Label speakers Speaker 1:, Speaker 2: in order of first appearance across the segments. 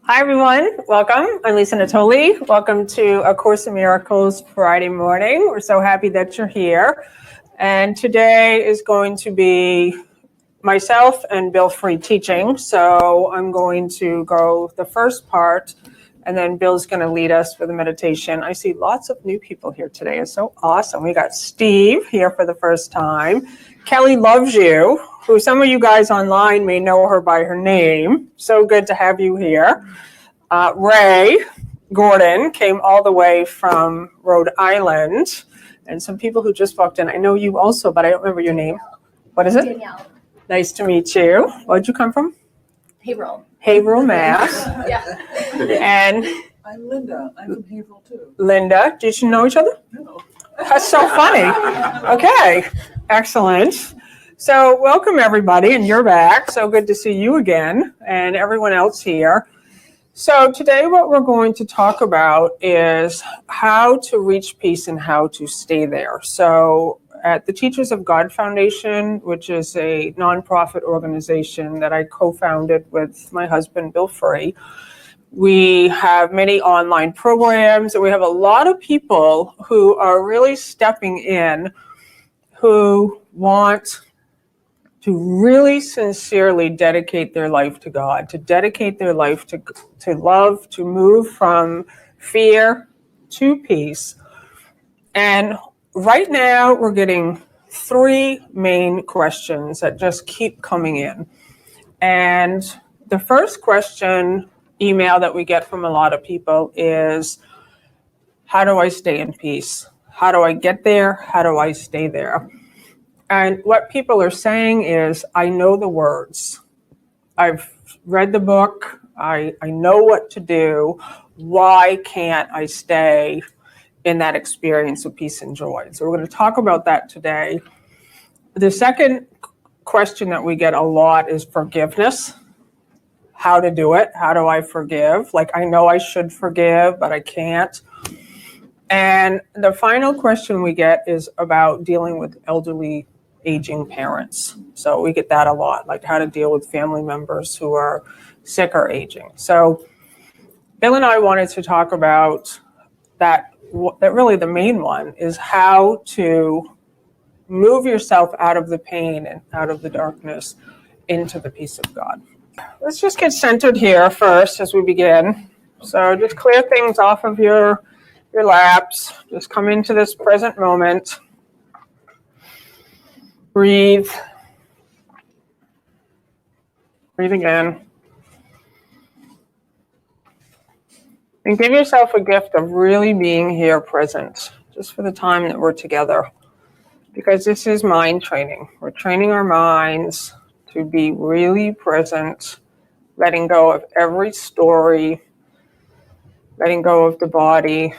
Speaker 1: Hi, everyone. Welcome. I'm Lisa Natoli. Welcome to A Course in Miracles Friday morning. We're so happy that you're here. And today is going to be myself and Bill free teaching. So I'm going to go the first part, and then Bill's going to lead us for the meditation. I see lots of new people here today. It's so awesome. We got Steve here for the first time. Kelly Loves You, who some of you guys online may know her by her name. So good to have you here. Ray Gordon came all the way from Rhode Island. And some people who just walked in, I know you also, but I don't remember your name. What is it?
Speaker 2: Danielle.
Speaker 1: Nice to meet you. Where'd you come from? Haverhill, Mass.
Speaker 2: Yeah.
Speaker 1: And
Speaker 3: I'm Linda. I'm from Haverhill too.
Speaker 1: Linda, did you know each other?
Speaker 3: No.
Speaker 1: That's so funny. Okay, excellent. So welcome everybody, and you're back. So good to see you again and everyone else here. So today what we're going to talk about is how to reach peace and how to stay there. So at the Teachers of God Foundation, which is a nonprofit organization that I co-founded with my husband, Bill Free, we have many online programs, and we have a lot of people who are really stepping in who want to really sincerely dedicate their life to God, to dedicate their life to love, to move from fear to peace. And right now we're getting three main questions that just keep coming in. And the first question email that we get from a lot of people is, how do I stay in peace? How do I get there? How do I stay there? And what people are saying is, I know the words. I've read the book. I know what to do. Why can't I stay in that experience of peace and joy? So we're going to talk about that today. The second question that we get a lot is forgiveness. How to do it. How do I forgive? Like, I know I should forgive, but I can't. And the final question we get is about dealing with elderly aging parents. So we get that a lot, like how to deal with family members who are sick or aging. So Bill and I wanted to talk about that really the main one is how to move yourself out of the pain and out of the darkness into the peace of God. Let's just get centered here first as we begin. So just clear things off of your laps. Just come into this present moment. Breathe. Breathe again. And give yourself a gift of really being here present, just for the time that we're together. Because this is mind training. We're training our minds to be really present, letting go of every story, letting go of the body,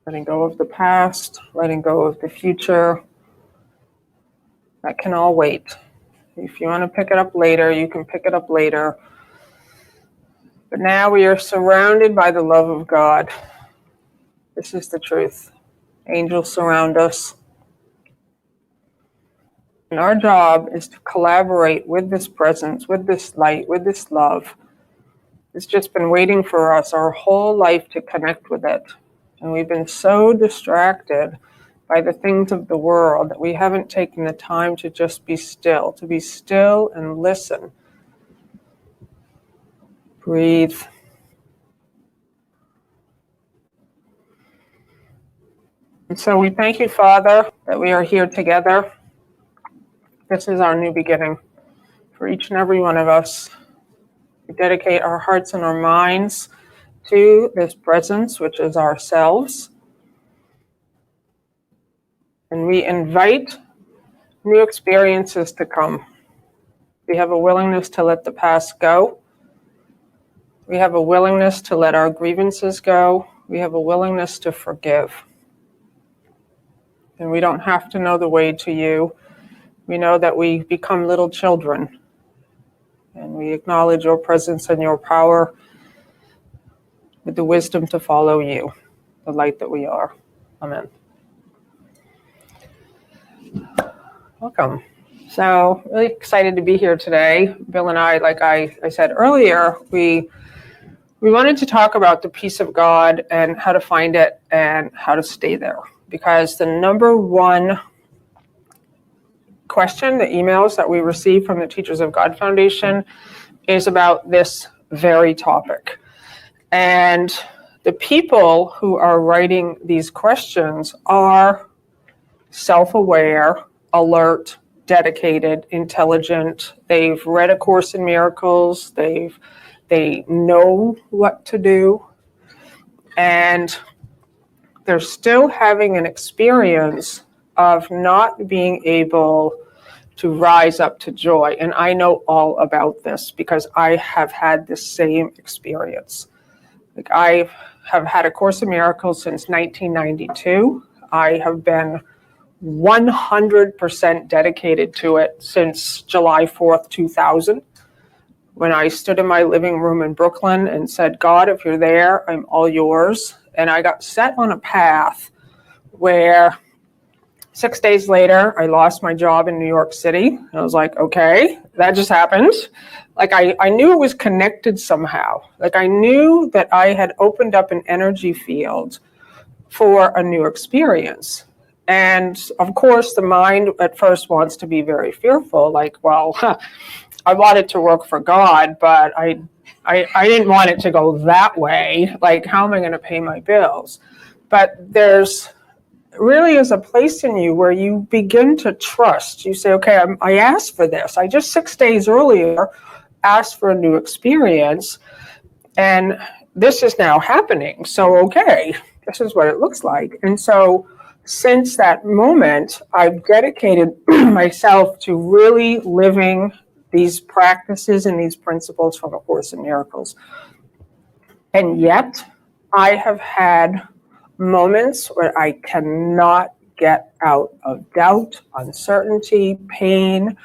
Speaker 1: letting go of the past, letting go of the future. That can all wait. If you want to pick it up later, you can pick it up later. But now we are surrounded by the love of God. This is the truth. Angels surround us. And our job is to collaborate with this presence, with this light, with this love. It's just been waiting for us our whole life to connect with it. And we've been so distracted by the things of the world that we haven't taken the time to just be still, and listen. Breathe. And so we thank you, Father, that we are here together. This is our new beginning for each and every one of us. We dedicate our hearts and our minds to this presence, which is ourselves. And we invite new experiences to come. We have a willingness to let the past go. We have a willingness to let our grievances go. We have a willingness to forgive. And we don't have to know the way to you. We know that we become little children. And we acknowledge your presence and your power with the wisdom to follow you, the light that we are. Amen. Welcome. So really excited to be here today. Bill and I, like I said earlier, we wanted to talk about the peace of God and how to find it and how to stay there. Because the number one question, the emails that we receive from the Teachers of God Foundation is about this very topic. And the people who are writing these questions are self-aware, alert, dedicated, intelligent. They've read A Course in Miracles. They know what to do. And they're still having an experience of not being able to rise up to joy. And I know all about this because I have had the same experience. Like, I have had A Course in Miracles since 1992. I have been 100% dedicated to it since July 4th, 2000, when I stood in my living room in Brooklyn and said, God, if you're there, I'm all yours. And I got set on a path where 6 days later, I lost my job in New York City. And I was like, okay, that just happened. Like, I knew it was connected somehow. Like, I knew that I had opened up an energy field for a new experience. And of course, the mind at first wants to be very fearful, like, well, I wanted to work for God, but I didn't want it to go that way. Like, how am I going to pay my bills? But there's really is a place in you where you begin to trust. You say, okay, I asked for this. I just 6 days earlier asked for a new experience, and this is now happening. So, okay, this is what it looks like. And so since that moment, I've dedicated myself to really living these practices and these principles from A Course in Miracles. And yet, I have had moments where I cannot get out of doubt, uncertainty, pain,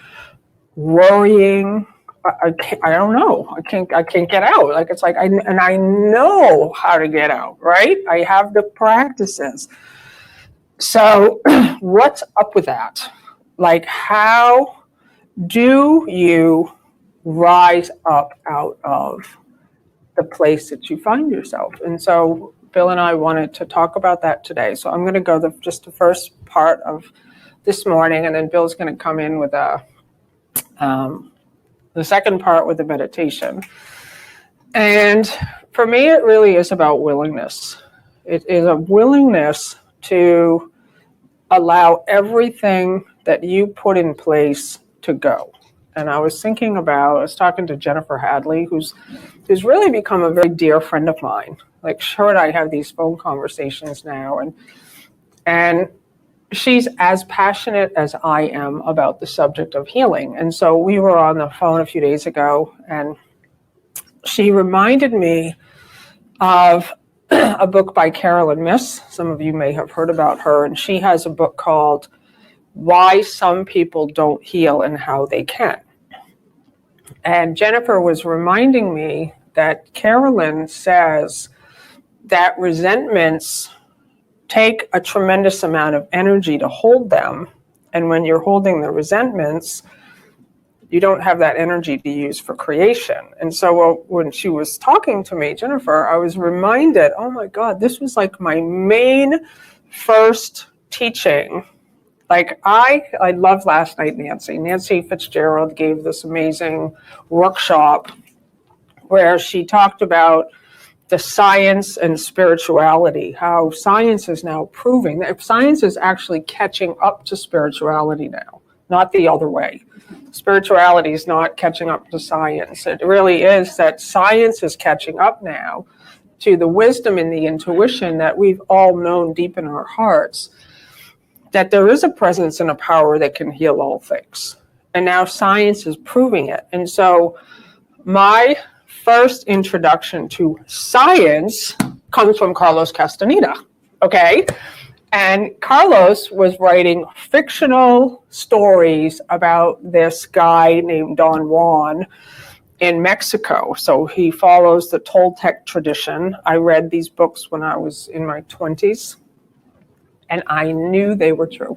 Speaker 1: worrying. I don't know. I can't get out. Like, it's like, I know how to get out, right? I have the practices. So what's up with that? Like, how do you rise up out of the place that you find yourself? And so Bill and I wanted to talk about that today. So I'm going to go just the first part of this morning, and then Bill's going to come in with the second part with the meditation. And for me, it really is about willingness. It is a willingness to allow everything that you put in place to go. And I was talking to Jennifer Hadley, who's really become a very dear friend of mine. Like, her and I have these phone conversations now, and she's as passionate as I am about the subject of healing. And so we were on the phone a few days ago, and she reminded me of a book by Carolyn Myss. Some of you may have heard about her, and she has a book called Why Some People Don't Heal and How They Can. And Jennifer was reminding me that Carolyn says that resentments take a tremendous amount of energy to hold them. And when you're holding the resentments, you don't have that energy to use for creation. And so when she was talking to me, Jennifer, I was reminded, oh my God, this was like my main first teaching. Like, I loved last night, Nancy Fitzgerald gave this amazing workshop where she talked about the science and spirituality, how science is now proving that science is actually catching up to spirituality now, not the other way. Spirituality is not catching up to science. It really is that science is catching up now to the wisdom and the intuition that we've all known deep in our hearts, that there is a presence and a power that can heal all things. And now science is proving it. And so my first introduction to science comes from Carlos Castaneda, okay? And Carlos was writing fictional stories about this guy named Don Juan in Mexico. So he follows the Toltec tradition. I read these books when I was in my 20s, and I knew they were true.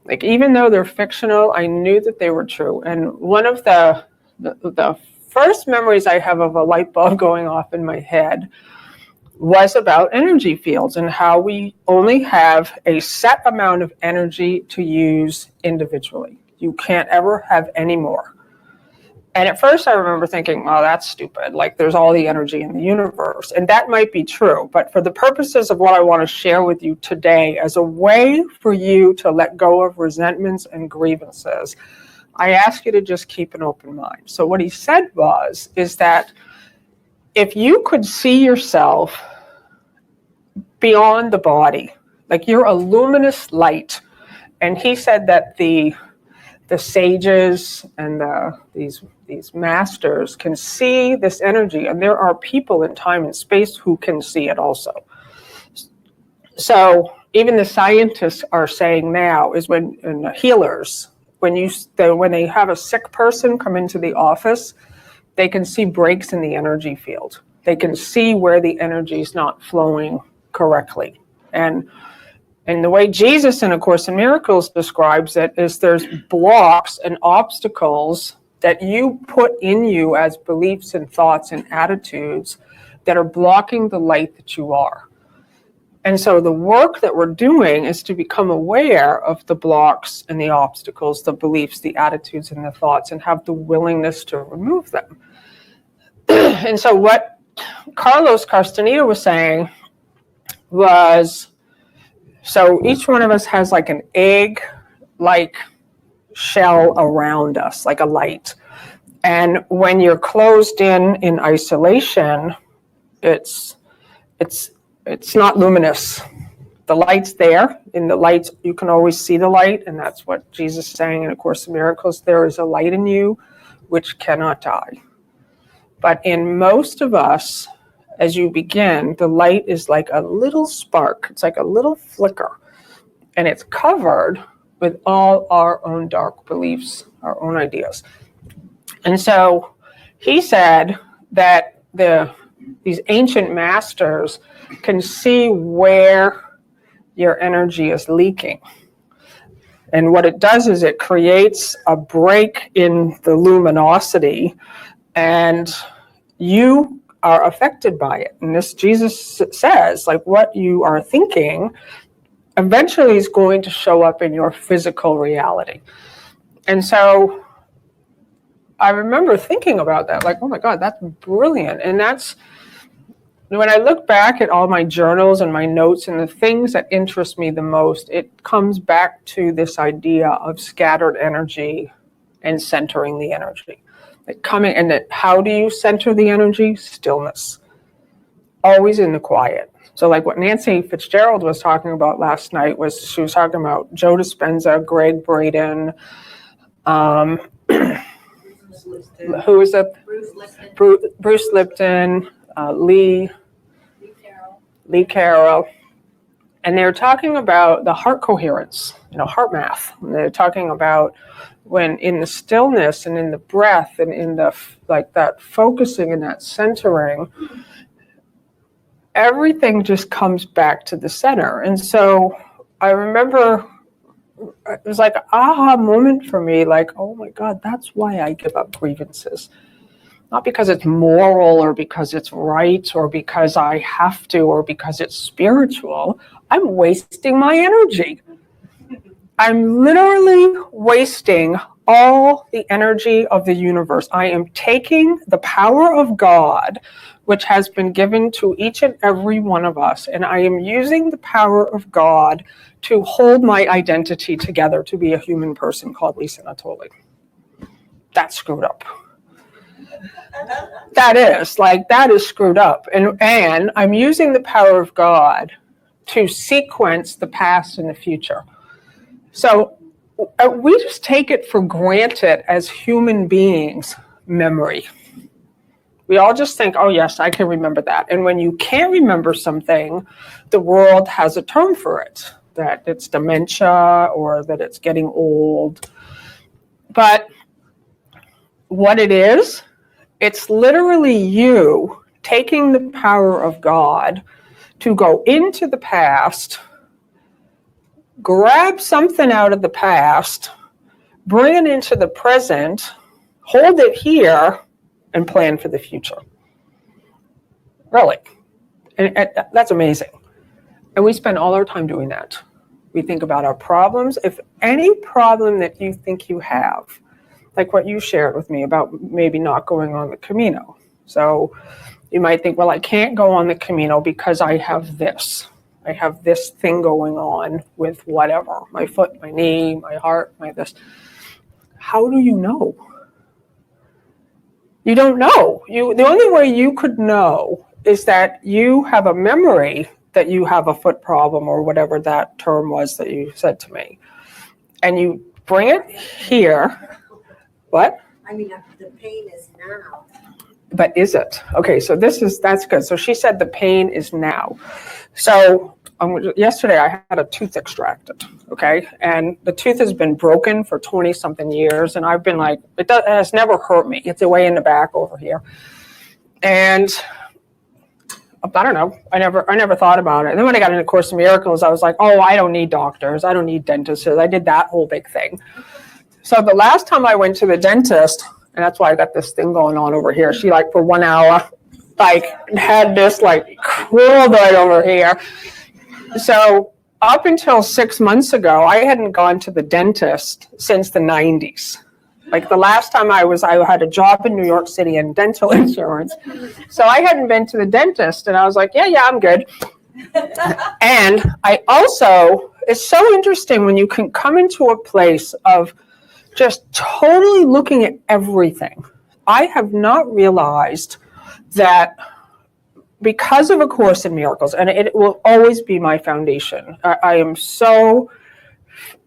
Speaker 1: Like, even though they're fictional, I knew that they were true. And one of the first memories I have of a light bulb going off in my head was about energy fields and how we only have a set amount of energy to use individually. You can't ever have any more. And at first I remember thinking, oh, that's stupid. Like, there's all the energy in the universe. And that might be true. But for the purposes of what I want to share with you today, as a way for you to let go of resentments and grievances, I ask you to just keep an open mind. So what he said is that if you could see yourself beyond the body, like you're a luminous light, and he said that the sages and these masters can see this energy, and there are people in time and space who can see it also. So even the scientists are saying now is and the healers, when they have a sick person come into the office, they can see breaks in the energy field. They can see where the energy is not flowing correctly. And the way Jesus in A Course in Miracles describes it is there's blocks and obstacles that you put in you as beliefs and thoughts and attitudes that are blocking the light that you are. And so the work that we're doing is to become aware of the blocks and the obstacles, the beliefs, the attitudes, and the thoughts, and have the willingness to remove them. And so what Carlos Castaneda was saying was, so each one of us has like an egg-like shell around us, like a light. And when you're closed in isolation, it's not luminous. The light's there. In the lights, you can always see the light, and that's what Jesus is saying in A Course in Miracles. There is a light in you which cannot die. But in most of us, as you begin, the light is like a little spark. It's like a little flicker. And it's covered with all our own dark beliefs, our own ideas. And so he said that these ancient masters can see where your energy is leaking. And what it does is it creates a break in the luminosity, and you are affected by it. And this, Jesus says, like, what you are thinking eventually is going to show up in your physical reality. And so I remember thinking about that, like, oh my God, that's brilliant. And that's, when I look back at all my journals and my notes and the things that interest me the most, it comes back to this idea of scattered energy and centering the energy. How do you center the energy? Stillness. Always in the quiet. So like what Nancy Fitzgerald was talking about last night was, she was talking about Joe Dispenza, Greg Braden, who is it? Bruce Lipton, Lee Carroll. And they're talking about the heart coherence, heart math. And they're talking about when in the stillness and in the breath and in the, like that focusing and that centering, everything just comes back to the center. And so I remember it was like an aha moment for me, like, oh my God, that's why I give up grievances. Not because it's moral or because it's right or because I have to or because it's spiritual. I'm wasting my energy. I'm literally wasting all the energy of the universe. I am taking the power of God, which has been given to each and every one of us, and I am using the power of God to hold my identity together to be a human person called Lisa Natoli. That's screwed up. That is screwed up. And I'm using the power of God to sequence the past and the future. So we just take it for granted as human beings, memory. We all just think, oh yes, I can remember that. And when you can't remember something, the world has a term for it, that it's dementia or that it's getting old. But what it is, it's literally you taking the power of God to go into the past grab something out of the past, bring it into the present, hold it here, and plan for the future. Really. And that's amazing. And we spend all our time doing that. We think about our problems. If any problem that you think you have, like what you shared with me about maybe not going on the Camino. So you might think, well, I can't go on the Camino because I have this. I have this thing going on with whatever, my foot, my knee, my heart, my this. How do you know? You don't know. The only way you could know is that you have a memory that you have a foot problem or whatever that term was that you said to me. And you bring it here. What?
Speaker 2: I mean, the pain is now.
Speaker 1: But is it? Okay, so that's good. So she said the pain is now. So yesterday I had a tooth extracted, okay? And the tooth has been broken for 20-something years, and I've been like, it has never hurt me. It's way in the back over here. And I don't know. I never thought about it. And then when I got into Course in Miracles, I was like, oh, I don't need doctors. I don't need dentists. I did that whole big thing. So the last time I went to the dentist, and that's why I got this thing going on over here. She for 1 hour, had this curled right over here. So up until 6 months ago, I hadn't gone to the dentist since the 90s. The last time I had a job in New York City in dental insurance. So I hadn't been to the dentist, and I was like, yeah, I'm good. And I also, it's so interesting when you can come into a place of just totally looking at everything. I have not realized that because of A Course in Miracles, and it will always be my foundation. I am so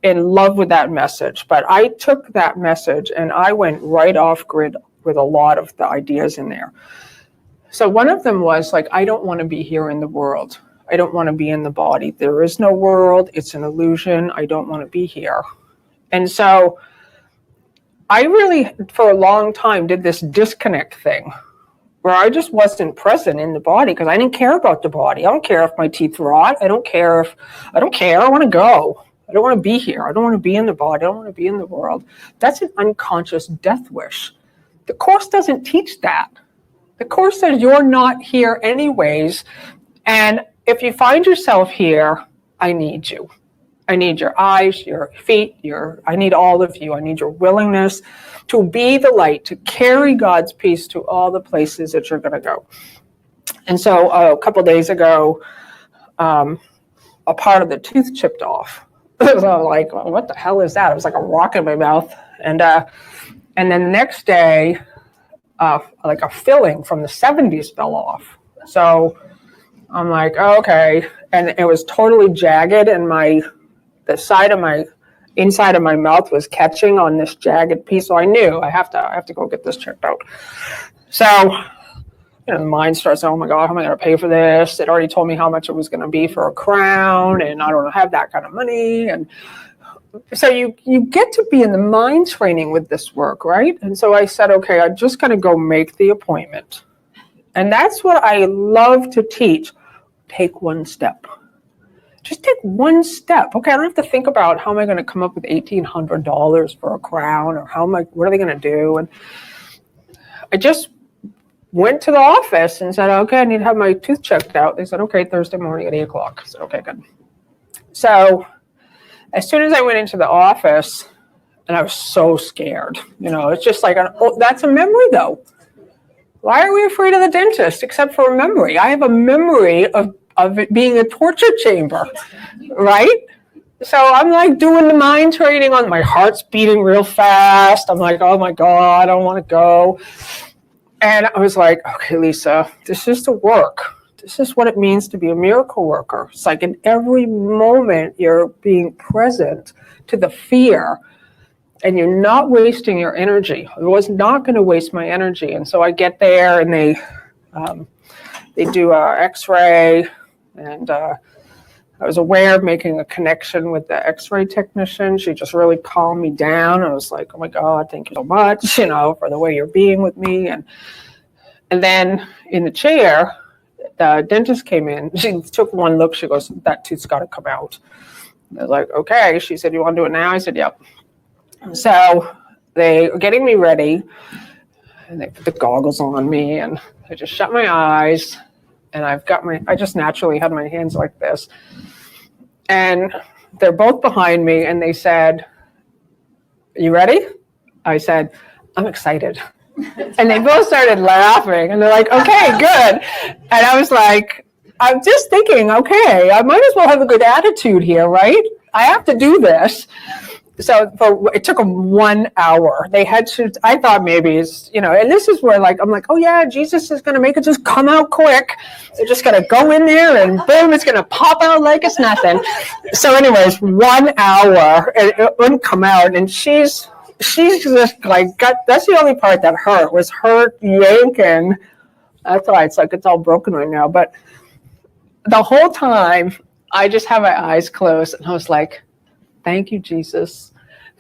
Speaker 1: in love with that message, but I took that message and I went right off grid with a lot of the ideas in there. So one of them was I don't want to be here in the world. I don't want to be in the body. There is no world. It's an illusion. I don't want to be here. And so I really, for a long time, did this disconnect thing where I just wasn't present in the body because I didn't care about the body. I don't care if my teeth rot. I don't care. I want to go. I don't want to be here. I don't want to be in the body. I don't want to be in the world. That's an unconscious death wish. The Course doesn't teach that. The Course says you're not here anyways. And if you find yourself here, I need you. I need your eyes, your feet, I need all of you. I need your willingness to be the light, to carry God's peace to all the places that you're going to go. And so a couple of days ago, a part of the tooth chipped off. So I'm like, well, what the hell is that? It was like a rock in my mouth. And then the next day, a filling from the 70s fell off. So I'm like, oh, okay. And it was totally jagged, and the side of my inside of my mouth was catching on this jagged piece. So I knew I have to go get this checked out. So the mind starts, oh my God, how am I going to pay for this? It already told me how much it was going to be for a crown, and I don't have that kind of money. And so you get to be in the mind training with this work, right? And so I said, okay, I'm just going to go make the appointment. And that's what I love to teach. Take one step. Just take one step. Okay, I don't have to think about how am I going to come up with $1,800 for a crown, or what are they going to do? And I just went to the office and said, okay, I need to have my tooth checked out. They said, okay, Thursday morning at 8 o'clock. I said, okay, good. So as soon as I went into the office, and I was so scared, it's just that's a memory though. Why are we afraid of the dentist except for a memory? I have a memory of it being a torture chamber, right? So I'm doing the mind training on, my heart's beating real fast. I'm like, oh my God, I don't want to go. And I was like, okay, Lisa, this is the work. This is what it means to be a miracle worker. It's in every moment you're being present to the fear, and you're not wasting your energy. I was not going to waste my energy. And so I get there, and they do a x-ray, and I was aware of making a connection with the x-ray technician. She just really calmed me down. I was like, oh my God, thank you so much, for the way you're being with me. And then in the chair, the dentist came in. She took one look. She goes, that tooth's got to come out. I was like, okay. She said, you want to do it now? I said, yep. So they were getting me ready, and they put the goggles on me, and I just shut my eyes, and I just naturally had my hands like this. And they're both behind me, and they said, you ready? I said, I'm excited. And they both started laughing, and they're like, okay, good. And I was like, I'm just thinking, okay, I might as well have a good attitude here, right? I have to do this. So it took them 1 hour. They had to, I thought maybe it's, and this is where I'm like, oh yeah, Jesus is going to make it just come out quick. They're just going to go in there and boom, it's going to pop out like it's nothing. So anyways, 1 hour, and it wouldn't come out. And she's just that's the only part that hurt, was her yanking. That's why it's all broken right now. But the whole time, I just had my eyes closed, and I was like, thank you, Jesus.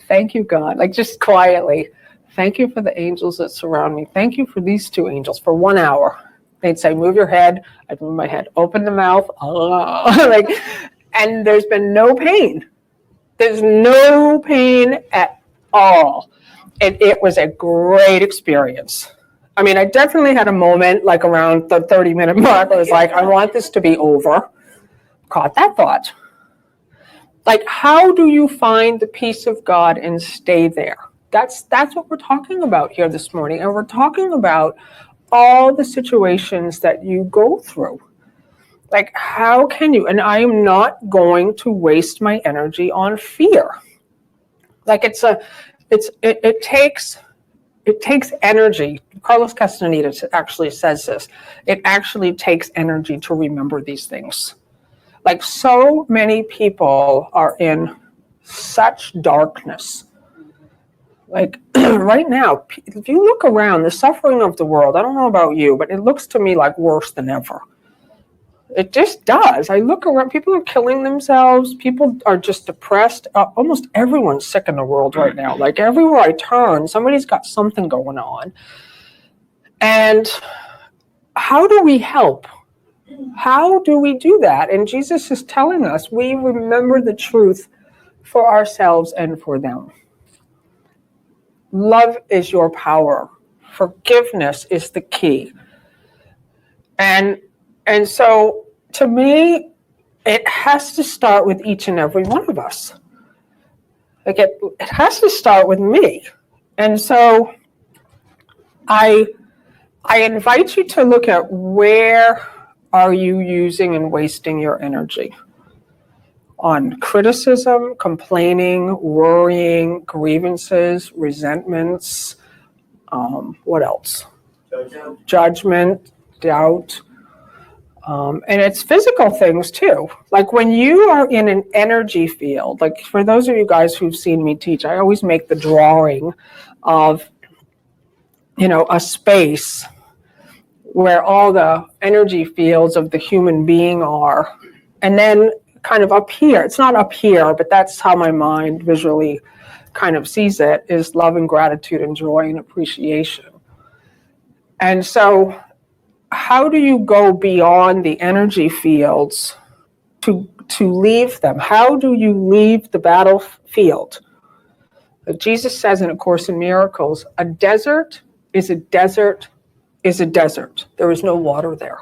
Speaker 1: Thank you, God. Just quietly, thank you for the angels that surround me. Thank you for these two angels for 1 hour. They'd say, move your head. I'd move my head. Open the mouth. And there's been no pain. There's no pain at all. And it was a great experience. I mean, I definitely had a moment around the 30-minute mark. I was like, I want this to be over. Caught that thought. How do you find the peace of God and stay there? That's what we're talking about here this morning. And we're talking about all the situations that you go through. How can you? And I am not going to waste my energy on fear. It takes energy. Carlos Castaneda actually says this. It actually takes energy to remember these things. So many people are in such darkness. Right now, if you look around, the suffering of the world, I don't know about you, but it looks to me like worse than ever. It just does. I look around, people are killing themselves. People are just depressed. Almost everyone's sick in the world right now. Everywhere I turn, somebody's got something going on. And how do we help? How do we do that? And Jesus is telling us we remember the truth for ourselves and for them. Love is your power. Forgiveness is the key. And so to me, it has to start with each and every one of us. It has to start with me. And so I invite you to look at where are you using and wasting your energy? On criticism, complaining, worrying, grievances, resentments, what else? Judgment, doubt. And it's physical things too. When you are in an energy field, for those of you guys who've seen me teach, I always make the drawing of, a space where all the energy fields of the human being are. And then kind of up here, it's not up here, but that's how my mind visually kind of sees it, is love and gratitude and joy and appreciation. And so how do you go beyond the energy fields to leave them? How do you leave the battlefield? Jesus says in A Course in Miracles, a desert is a desert is a desert. There is no water there.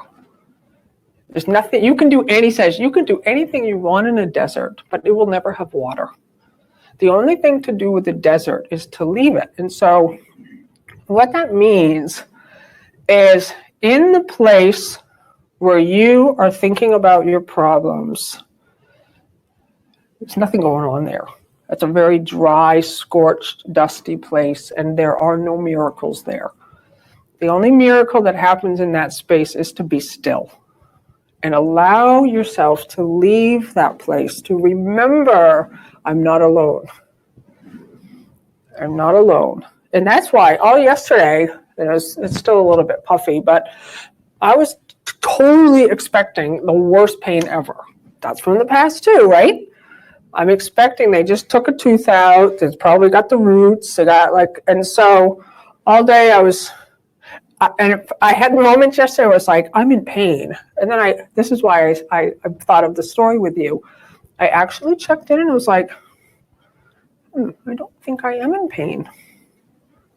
Speaker 1: There's nothing, you can do anything you want in a desert, but it will never have water. The only thing to do with the desert is to leave it. And so what that means is in the place where you are thinking about your problems, there's nothing going on there. It's a very dry, scorched, dusty place, and there are no miracles there. The only miracle that happens in that space is to be still and allow yourself to leave that place, to remember, I'm not alone. I'm not alone. And that's why all yesterday, it's still a little bit puffy, but I was totally expecting the worst pain ever. That's from the past too, right? I'm expecting they just took a tooth out. It's probably got the roots. And so all day I had moments yesterday where I was like, I'm in pain. And then this is why I thought of the story with you. I actually checked in and was like, I don't think I am in pain.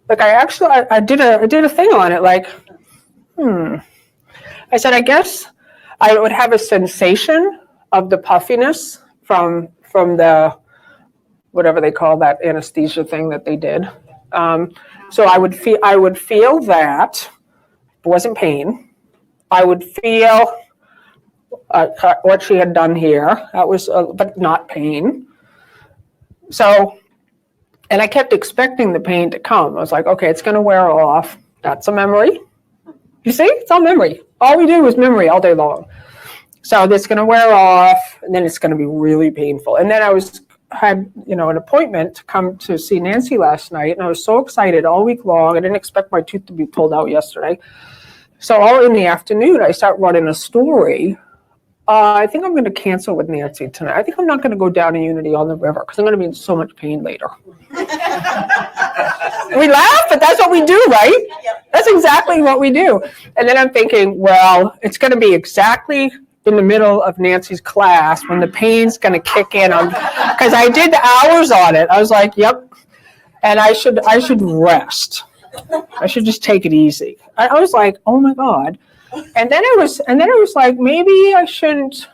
Speaker 1: Like I did a thing on it, like, I said, I guess I would have a sensation of the puffiness from the, whatever they call that anesthesia thing that they did. So I would feel that. It wasn't pain. I would feel what she had done here. That was, but not pain. So, and I kept expecting the pain to come. I was like, okay, it's going to wear off. That's a memory. You see, it's all memory. All we do is memory all day long. So this is going to wear off, and then it's going to be really painful. And then I had an appointment to come to see Nancy last night, and I was so excited all week long. I didn't expect my tooth to be pulled out yesterday. So all in the afternoon, I start running a story. I think I'm going to cancel with Nancy tonight. I think I'm not going to go down to Unity on the River because I'm going to be in so much pain later. We laugh, but that's what we do, right? That's exactly what we do. And then I'm thinking, well, it's going to be exactly in the middle of Nancy's class when the pain's going to kick in, because I did the hours on it. I was like, yep, and I should rest. I should just take it easy. I was like, oh my God. And then it was like, maybe I shouldn't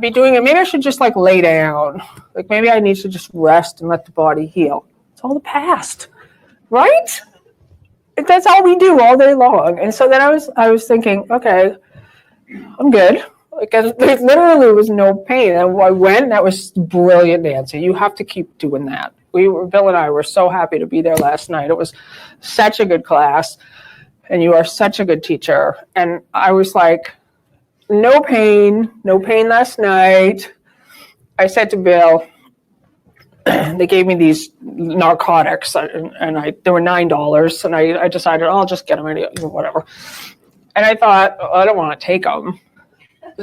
Speaker 1: be doing it. Maybe I should just like lay down. Like maybe I need to just rest and let the body heal. It's all the past, right? That's all we do all day long. And so then I was thinking, okay, I'm good. Like there literally was no pain. And I went, and that was brilliant, Nancy. You have to keep doing that. Bill and I were so happy to be there last night. It was such a good class. And you are such a good teacher. And I was like, no pain last night. I said to Bill, they gave me these narcotics, and they were $9, and I decided, I'll just get them, whatever. And I thought, I don't want to take them.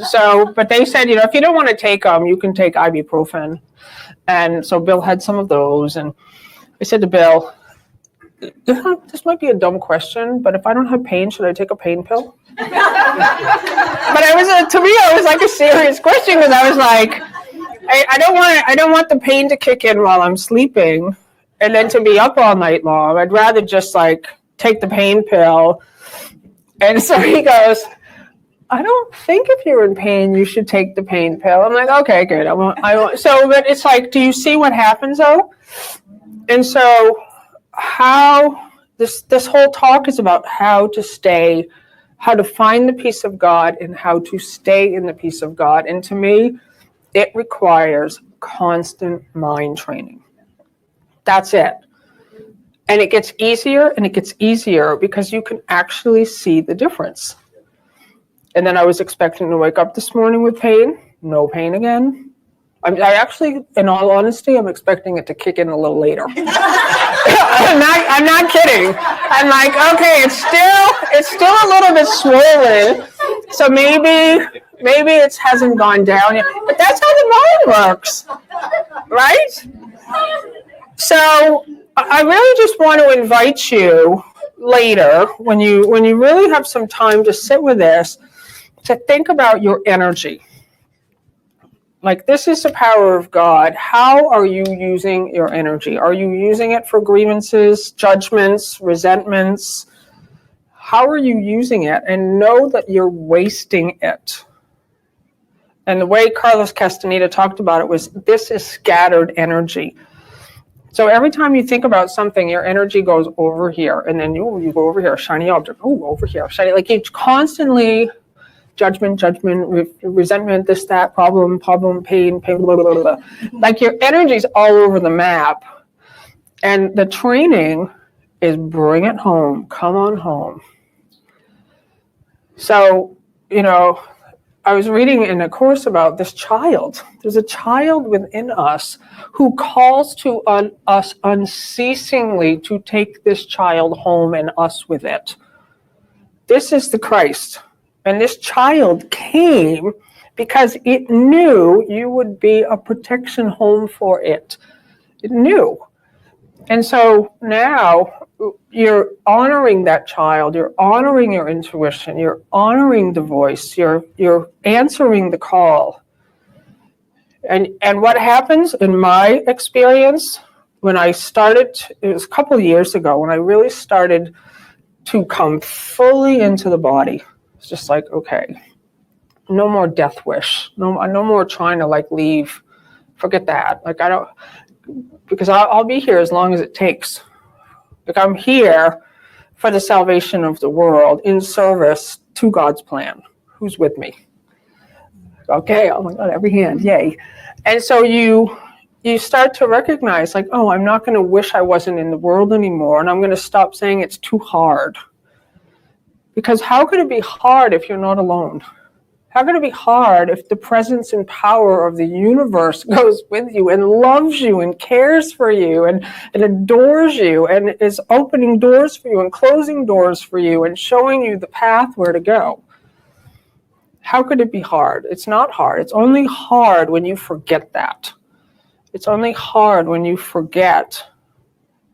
Speaker 1: So, but they said, if you don't want to take them, you can take ibuprofen. And so Bill had some of those, and I said to Bill, this might be a dumb question, but if I don't have pain, should I take a pain pill? But to me, it was like a serious question, because I was like, I don't want the pain to kick in while I'm sleeping, and then to be up all night long. I'd rather just like take the pain pill. And so he goes, I don't think if you're in pain, you should take the pain pill. I'm like, okay, good. I won't. So, but it's like, do you see what happens though? And so how this whole talk is about how to find the peace of God and how to stay in the peace of God. And to me, it requires constant mind training. That's it. And it gets easier and it gets easier because you can actually see the difference. And then I was expecting to wake up this morning with pain. No pain again. I actually, in all honesty, I'm expecting it to kick in a little later. I'm not kidding. I'm like, okay, it's still a little bit swollen. So maybe it hasn't gone down yet. But that's how the mind works, right? So I really just want to invite you later, when you really have some time to sit with this, to think about your energy. Like, this is the power of God. How are you using your energy? Are you using it for grievances, judgments, resentments? How are you using it? And know that you're wasting it. And the way Carlos Castaneda talked about it was, this is scattered energy. So every time you think about something, your energy goes over here, and then you go over here, shiny object, over here, shiny. Like, you constantly judgment, resentment, this, that, problem, pain, blah, blah, blah, blah. Like, your energy's all over the map. And the training is bring it home, come on home. So, I was reading in a course about this child. There's a child within us who calls to us unceasingly to take this child home and us with it. This is the Christ. And this child came because it knew you would be a protection home for it. It knew. And so now you're honoring that child, you're honoring your intuition, you're honoring the voice, you're answering the call. And what happens in my experience when I started, it was a couple of years ago, when I really started to come fully into the body. It's just like, okay, no more death wish. No more trying to like leave. Forget that. Like I don't, because I'll be here as long as it takes. Like I'm here for the salvation of the world in service to God's plan. Who's with me? Okay, oh my God, every hand, yay. And so you start to recognize like, oh, I'm not going to wish I wasn't in the world anymore, and I'm going to stop saying it's too hard. Because how could it be hard if you're not alone? How could it be hard if the presence and power of the universe goes with you and loves you and cares for you and adores you and is opening doors for you and closing doors for you and showing you the path where to go? How could it be hard? It's not hard. It's only hard when you forget that. It's only hard when you forget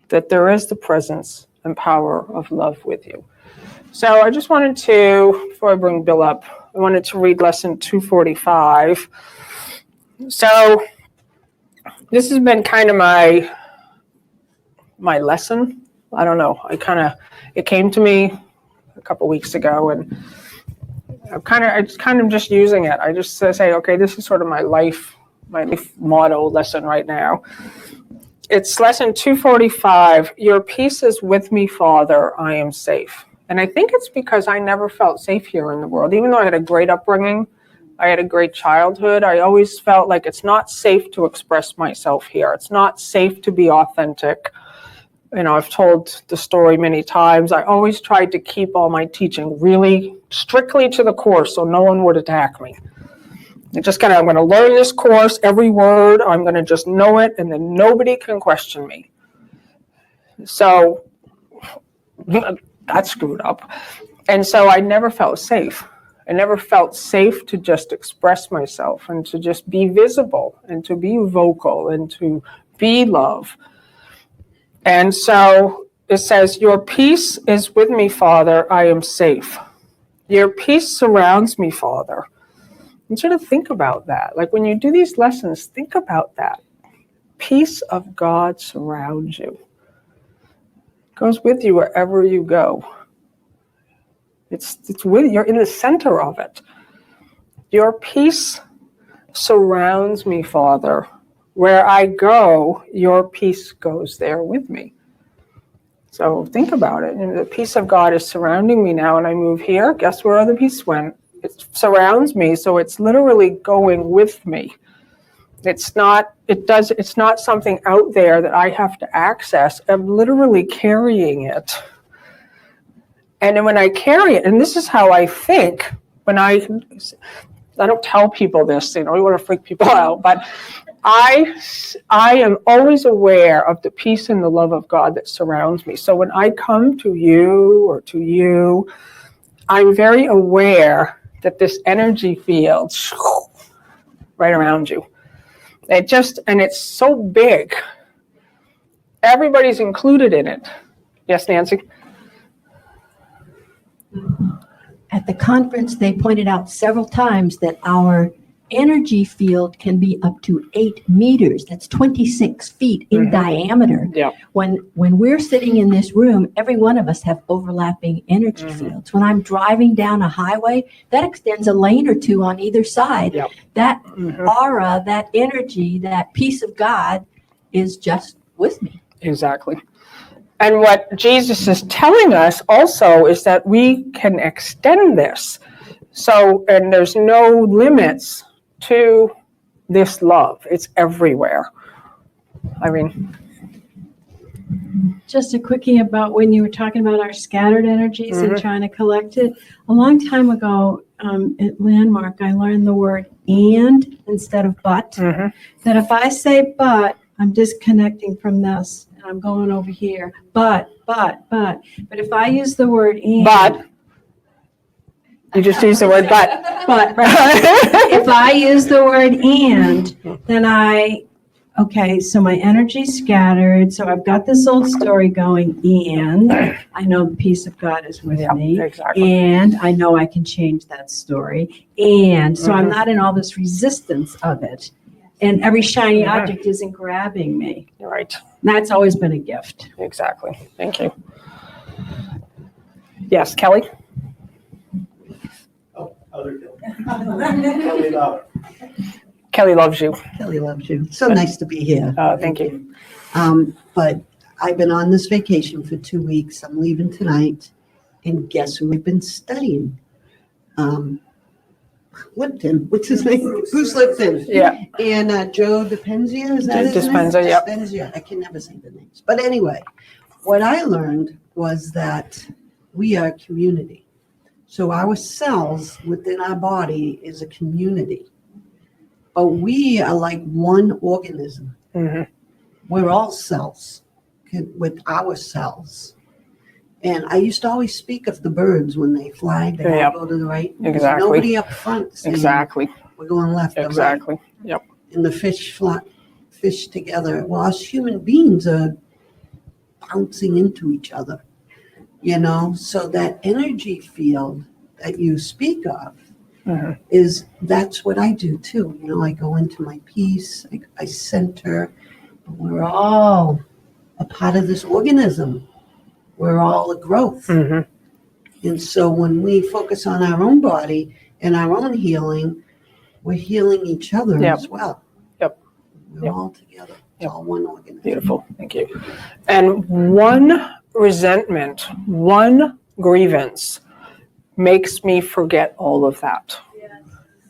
Speaker 1: that there is the presence and power of love with you. So I just wanted to, before I bring Bill up, I wanted to read lesson 245. So this has been kind of my lesson. I don't know. It came to me a couple weeks ago, and I'm kind of just using it. I just say, okay, this is sort of my life motto lesson right now. It's lesson 245. Your peace is with me, Father. I am safe. And I think it's because I never felt safe here in the world. Even though I had a great upbringing, I had a great childhood, I always felt like it's not safe to express myself here. It's not safe to be authentic. You know, I've told the story many times. I always tried to keep all my teaching really strictly to the course so no one would attack me. I'm going to learn this course, every word, I'm going to just know it, and then nobody can question me. So that screwed up. And so I never felt safe. I never felt safe to just express myself and to just be visible and to be vocal and to be love. And so it says, your peace is with me, Father. I am safe. Your peace surrounds me, Father. And sort of think about that. Like when you do these lessons, think about that. Peace of God surrounds you. It goes with you wherever you go. It's with you're in the center of it. Your peace surrounds me, Father. Where I go, your peace goes there with me. So think about it. And the peace of God is surrounding me now, and I move here. Guess where the peace went? It surrounds me, so it's literally going with me. It's not something out there that I have to access. I'm literally carrying it. And then when I carry it, and this is how I think, when I don't tell people this, we want to freak people out, but I am always aware of the peace and the love of God that surrounds me. So when I come to you or to you, I'm very aware that this energy field right around you. And it's so big. Everybody's included in it. Yes, Nancy?
Speaker 4: At the conference, they pointed out several times that our energy field can be up to 8 meters. That's 26 feet in diameter.
Speaker 1: Yeah.
Speaker 4: When we're sitting in this room, every one of us have overlapping energy fields. When I'm driving down a highway, that extends a lane or two on either side.
Speaker 1: Yep.
Speaker 4: That aura, that energy, that peace of God is just with me.
Speaker 1: Exactly. And what Jesus is telling us also is that we can extend this. So, and there's no limits to this love. It's everywhere. Irene.
Speaker 5: Just a quickie about when you were talking about our scattered energies and trying to collect it. A long time ago at Landmark, I learned the word and instead of but. That if I say but, I'm disconnecting from this and I'm going over here. But if I use the word and.
Speaker 1: But. You just use the word but.
Speaker 5: But if I use the word and, then so my energy's scattered. So I've got this old story going, and I know the peace of God is with me.
Speaker 1: Exactly.
Speaker 5: And I know I can change that story. And so I'm not in all this resistance of it. and every shiny object isn't grabbing me.
Speaker 1: You're right.
Speaker 5: And that's always been a gift.
Speaker 1: Exactly. Thank you. Yes, Kelly?
Speaker 6: Oh, other Kelly Lauer.
Speaker 1: Kelly loves you.
Speaker 7: Kelly loves you. So nice to be here.
Speaker 1: Thank you.
Speaker 7: But I've been on this vacation for 2 weeks. I'm leaving tonight. And guess who we've been studying? Lipton. What's his name? Bruce Lipton.
Speaker 1: Yeah.
Speaker 7: And Joe Dispenza. Is that his name?
Speaker 1: Dispenza, yep.
Speaker 7: Dispenza. I can never say the names. But anyway, what I learned was that we are community. So our cells within our body is a community. But we are like one organism.
Speaker 1: Mm-hmm.
Speaker 7: We're all cells with our cells. And I used to always speak of the birds when they fly, they all go to the right. There's
Speaker 1: Exactly.
Speaker 7: nobody up front saying,
Speaker 1: Exactly.
Speaker 7: we're going left or right.
Speaker 1: Exactly. Yep.
Speaker 7: And the fish together. Well, us human beings are bouncing into each other, you know? So that energy field that you speak of, that's what I do too. You know, I go into my peace, I center. We're all a part of this organism. We're all a growth.
Speaker 1: Mm-hmm.
Speaker 7: And so when we focus on our own body and our own healing, we're healing each other as well.
Speaker 1: Yep.
Speaker 7: We're all together. It's all one organism.
Speaker 1: Beautiful. Thank you. And one resentment, one grievance makes me forget all of that.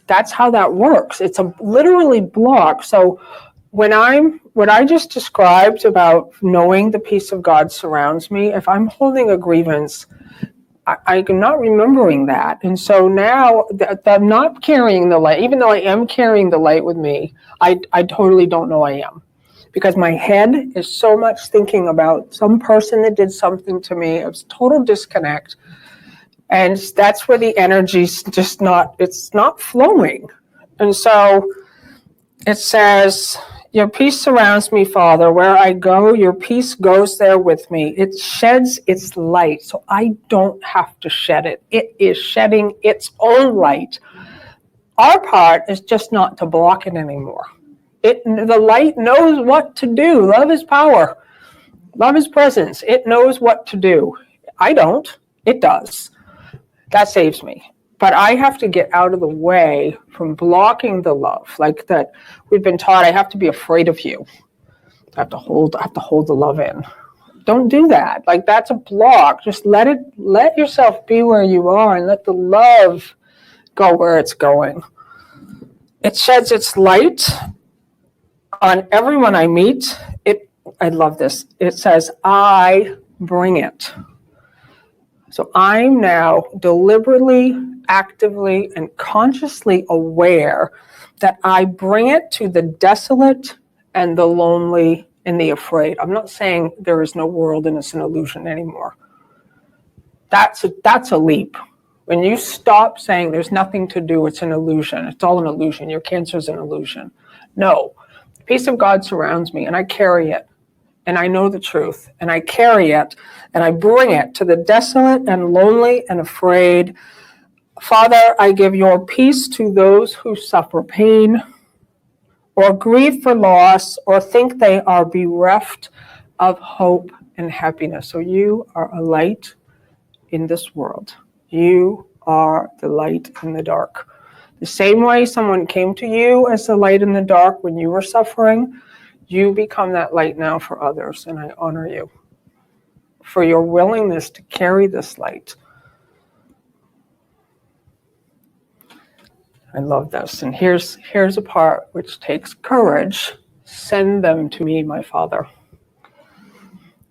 Speaker 1: That's how that works. It's a literally block. So what I just described about knowing the peace of God surrounds me, if I'm holding a grievance, I'm not remembering that. And so now that I'm not carrying the light, even though I am carrying the light with me, I totally don't know I am. Because my head is so much thinking about some person that did something to me. It was total disconnect. And that's where the energy's just it's not flowing. And so it says, your peace surrounds me, Father. Where I go, your peace goes there with me. It sheds its light, so I don't have to shed it. It is shedding its own light. Our part is just not to block it anymore. The light knows what to do. Love is power. Love is presence. It knows what to do. I don't. It does. That saves me. But I have to get out of the way from blocking the love. Like that we've been taught, I have to be afraid of you. I have to hold the love in. Don't do that. Like that's a block. Just let yourself be where you are and let the love go where it's going. It sheds its light on everyone I meet. I love this. It says, I bring it. So I'm now deliberately, actively, and consciously aware that I bring it to the desolate and the lonely and the afraid. I'm not saying there is no world and it's an illusion anymore. That's a leap. When you stop saying there's nothing to do, it's an illusion. It's all an illusion. Your cancer is an illusion. No. The peace of God surrounds me and I carry it. And I know the truth, and I carry it, and I bring it to the desolate and lonely and afraid. Father, I give your peace to those who suffer pain, or grieve for loss, or think they are bereft of hope and happiness. So you are a light in this world. You are the light in the dark. The same way someone came to you as the light in the dark when you were suffering, you become that light now for others, and I honor you for your willingness to carry this light. I love this. And here's a part which takes courage. Send them to me, my Father.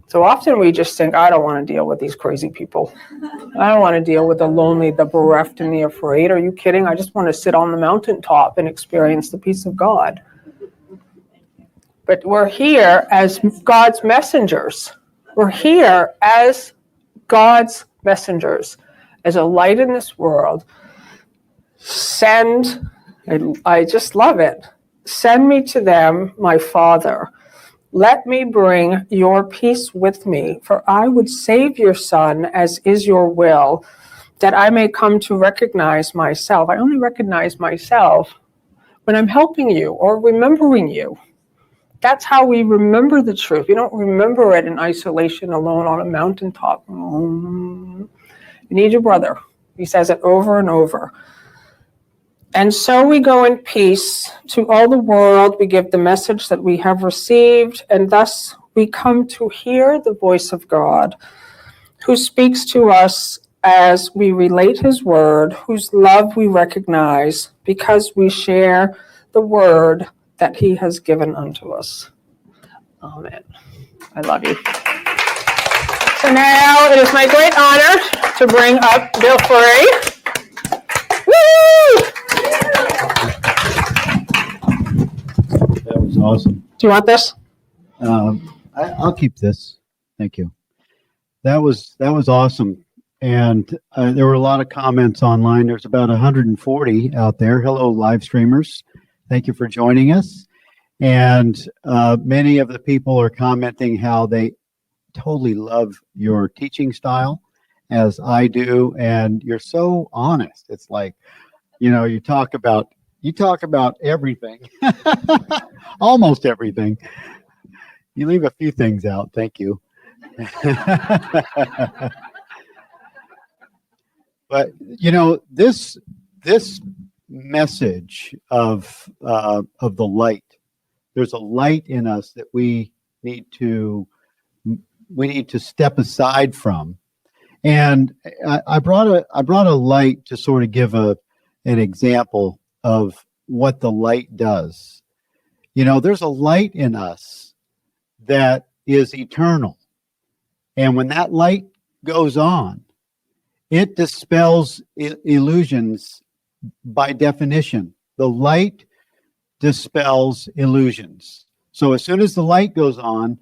Speaker 1: So often we just think, I don't want to deal with these crazy people. I don't want to deal with the lonely, the bereft, and the afraid. Are you kidding? I just want to sit on the mountaintop and experience the peace of God. But we're here as God's messengers. We're here as God's messengers, as a light in this world. I just love it. Send me to them, my Father. Let me bring your peace with me, for I would save your son, as is your will, that I may come to recognize myself. I only recognize myself when I'm helping you or remembering you. That's how we remember the truth. We don't remember it in isolation alone on a mountaintop. You need your brother. He says it over and over. And so we go in peace to all the world. We give the message that we have received, and thus we come to hear the voice of God, who speaks to us as we relate his word, whose love we recognize because we share the word that he has given unto us. Amen. I love you. So now it is my great honor to bring up Bill Frey. Woo!
Speaker 8: That was awesome.
Speaker 1: Do you want this?
Speaker 8: I'll keep this. Thank you. That was awesome. And there were a lot of comments online. There's about 140 out there. Hello, live streamers. Thank you for joining us. And many of the people are commenting how they totally love your teaching style, as I do. And you're so honest. It's like, you talk about everything, almost everything. You leave a few things out. Thank you. But this message of the light. There's a light in us that we need to step aside from. And I brought a light to sort of give an example of what the light does. There's a light in us that is eternal. And when that light goes on, it dispels illusions by definition. The light dispels illusions. So as soon as the light goes on,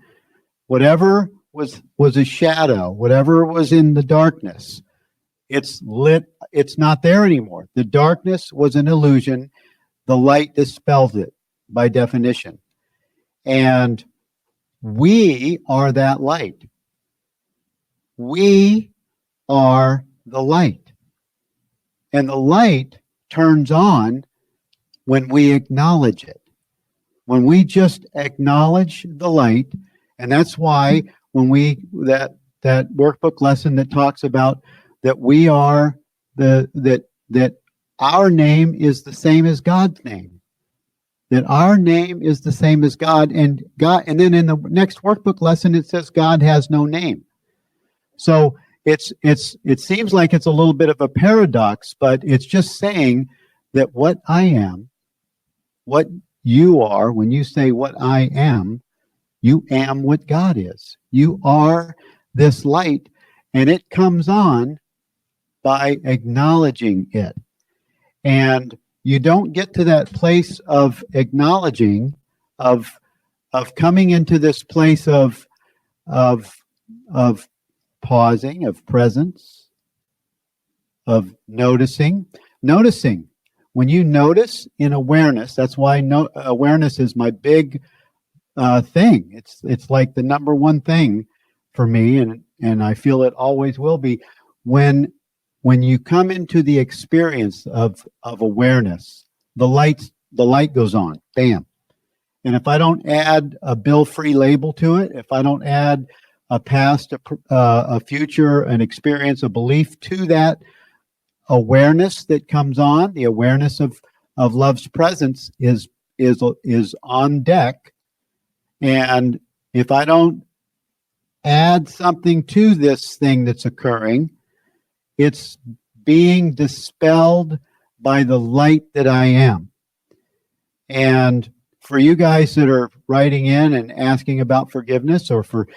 Speaker 8: whatever was a shadow, whatever was in the darkness, it's lit, it's not there anymore. The darkness was an illusion. The light dispels it by definition. And we are that light. We are the light. And the light turns on when we acknowledge it. When we just acknowledge the light, and that's why when that workbook lesson that talks about that we are that our name is the same as God's name. That our name is the same as God, and then in the next workbook lesson it says God has no name. So it seems like it's a little bit of a paradox, but it's just saying that what I am, what you are, when you say what I am, you am what God is. You are this light, and it comes on by acknowledging it. And you don't get to that place of acknowledging, of coming into this place of pausing, of presence, of noticing. When you notice in awareness, that's why awareness is my big thing. It's like the number one thing for me, and I feel it always will be. When you come into the experience of awareness, the light goes on, bam. And if I don't add a Bill Free label to it, if I don't add a past, a future, an experience, a belief to that awareness that comes on, the awareness of love's presence is on deck. And if I don't add something to this thing that's occurring, it's being dispelled by the light that I am. And for you guys that are writing in and asking about forgiveness, or for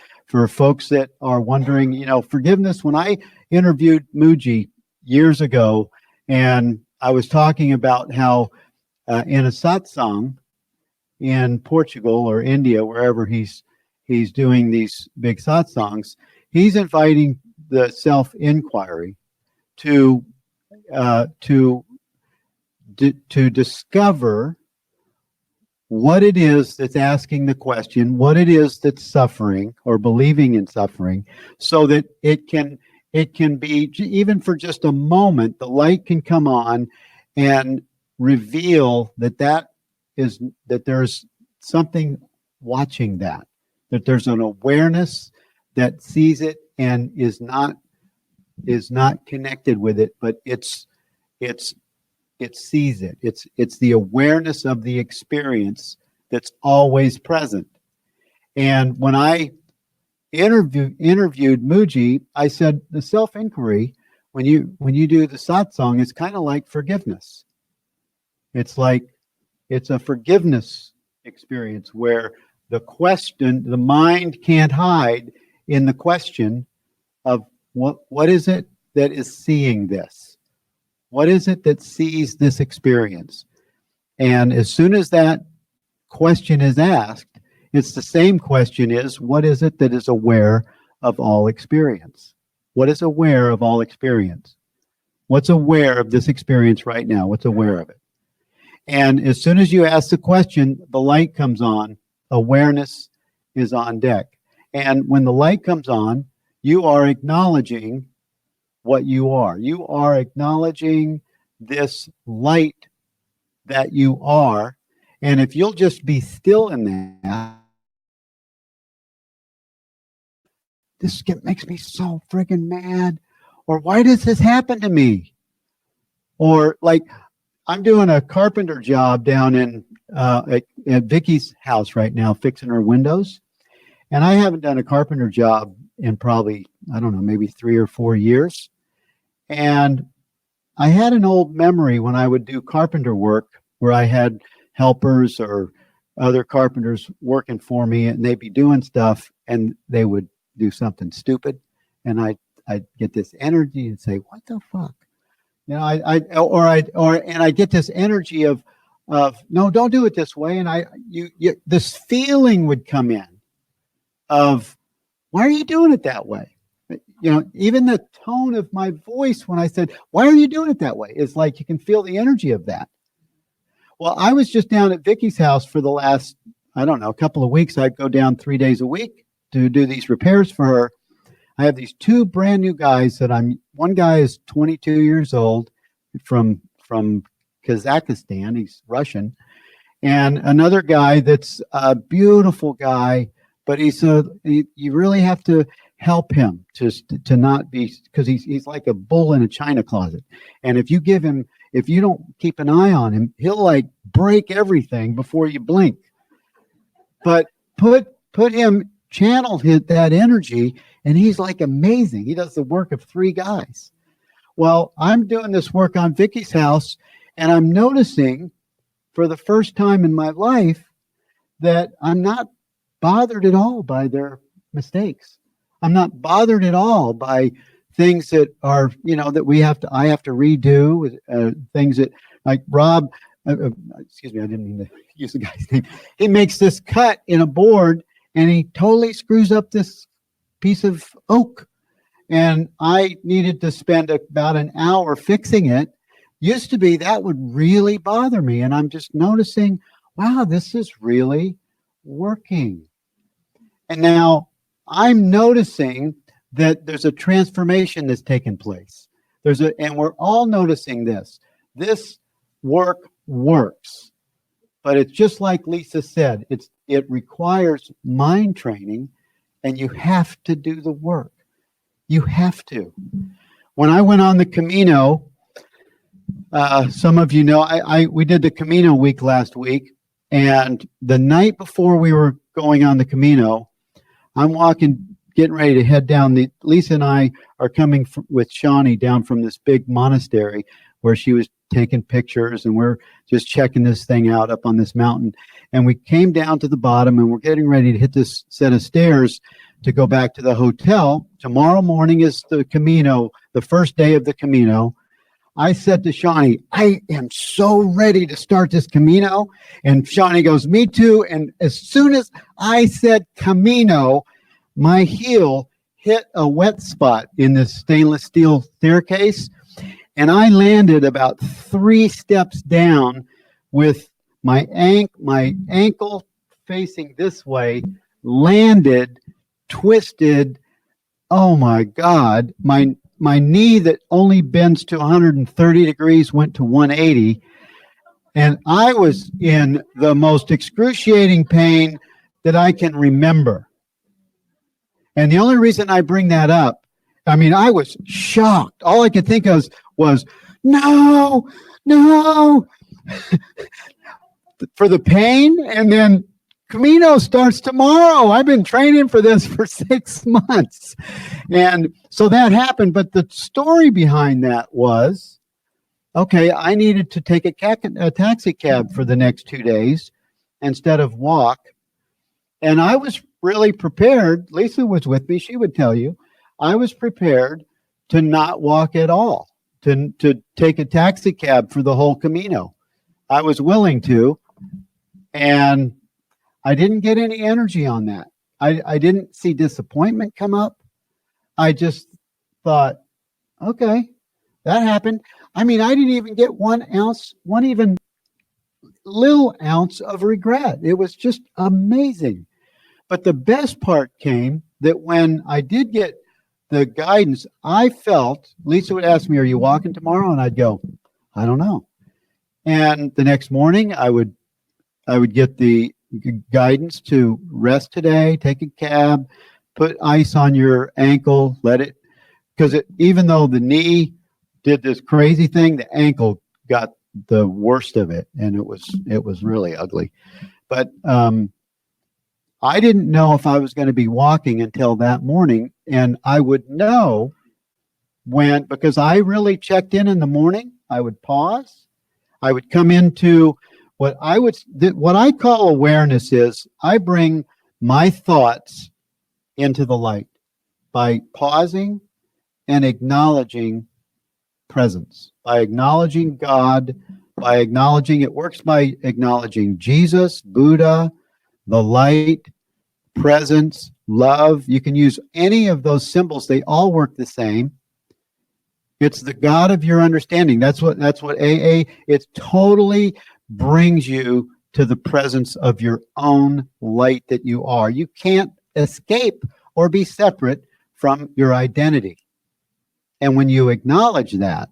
Speaker 8: folks that are wondering, forgiveness, when I interviewed Muji years ago, and I was talking about how in a satsang in Portugal or India, wherever he's doing these big satsangs, he's inviting the self-inquiry to discover what it is that's asking the question, what it is that's suffering or believing in suffering, so that it can be, even for just a moment, the light can come on and reveal that is that there's something watching that there's an awareness that sees it and is not connected with it, but it sees it. It's the awareness of the experience that's always present. And when I interviewed Muji, I said the self-inquiry, when you do the satsang, it's kind of like forgiveness. It's a forgiveness experience where the mind can't hide in the question of what is it that is seeing this? What is it that sees this experience? And as soon as that question is asked, it's the same question is, what is it that is aware of all experience? What is aware of all experience? What's aware of this experience right now? What's aware of it? And as soon as you ask the question, the light comes on, awareness is on deck. And when the light comes on, you are acknowledging what you are. You are acknowledging this light that you are. And if you'll just be still in that, this makes me so friggin' mad. Or why does this happen to me? Or like, I'm doing a carpenter job down at Vicky's house right now, fixing her windows. And I haven't done a carpenter job in probably, I don't know, maybe 3 or 4 years. And I had an old memory when I would do carpenter work where I had helpers or other carpenters working for me, and they'd be doing stuff and they would do something stupid. And I'd get this energy and say, what the fuck? You know, and I get this energy of no, don't do it this way. And this feeling would come in of, why are you doing it that way? You know, even the tone of my voice when I said, why are you doing it that way? It's like you can feel the energy of that. Well, I was just down at Vicky's house for the last, I don't know, a couple of weeks. I'd go down 3 days a week to do these repairs for her. I have these 2 brand new guys one guy is 22 years old from Kazakhstan. He's Russian. And another guy that's a beautiful guy, but you really have to help him to not be, because he's like a bull in a china closet. And if you don't keep an eye on him, he'll like break everything before you blink. But put him, channel that energy, and he's like amazing. He does the work of 3 guys. Well, I'm doing this work on Vicky's house, and I'm noticing for the first time in my life that I'm not bothered at all by their mistakes. I'm not bothered at all by things that are, that I have to redo, things that, like Rob, excuse me, I didn't mean to use the guy's name. He makes this cut in a board and he totally screws up this piece of oak. And I needed to spend about an hour fixing it. Used to be that would really bother me. And I'm just noticing, wow, this is really working. And now I'm noticing that there's a transformation that's taken place. And we're all noticing this. This work works. But it's just like Lisa said, it requires mind training, and you have to do the work. You have to. When I went on the Camino, some of you know, we did the Camino week last week, and the night before we were going on the Camino, I'm getting ready to head down. Lisa and I are coming with Shawnee down from this big monastery where she was taking pictures, and we're just checking this thing out up on this mountain. And we came down to the bottom, and we're getting ready to hit this set of stairs to go back to the hotel. Tomorrow morning is the Camino, the first day of the Camino. I said to Shawnee, I am so ready to start this Camino. And Shawnee goes, me too. And as soon as I said Camino, my heel hit a wet spot in this stainless steel staircase. And I landed about 3 steps down with my ankle facing this way, landed, twisted. Oh my God. My knee that only bends to 130 degrees went to 180. And I was in the most excruciating pain that I can remember. And the only reason I bring that up, I mean, I was shocked. All I could think of was no, for the pain. And then Camino starts tomorrow. I've been training for this for 6 months. And so that happened. But the story behind that was, okay, I needed to take a taxi cab for the next 2 days instead of walk. And I was really prepared. Lisa was with me. She would tell you, I was prepared to not walk at all, to take a taxi cab for the whole Camino. I was willing to. And I didn't get any energy on that. I didn't see disappointment come up. I just thought, okay, that happened. I mean, I didn't even get one even little ounce of regret. It was just amazing. But the best part came that when I did get the guidance, I felt, Lisa would ask me, are you walking tomorrow? And I'd go, I don't know. And the next morning I would get the guidance to rest today, take a cab, put ice on your ankle, let it, because even though the knee did this crazy thing, the ankle got the worst of it, and it was really ugly. But I didn't know if I was going to be walking until that morning, and I would know because I really checked in the morning. I would pause. I would come into what I call awareness is I bring my thoughts into the light by pausing and acknowledging presence, by acknowledging God, by acknowledging, it works by acknowledging Jesus, Buddha, the light, presence, love. You can use any of those symbols. They all work the same. It's the God of your understanding. That's what AA, it totally brings you to the presence of your own light that you are. You can't escape or be separate from your identity. And when you acknowledge that,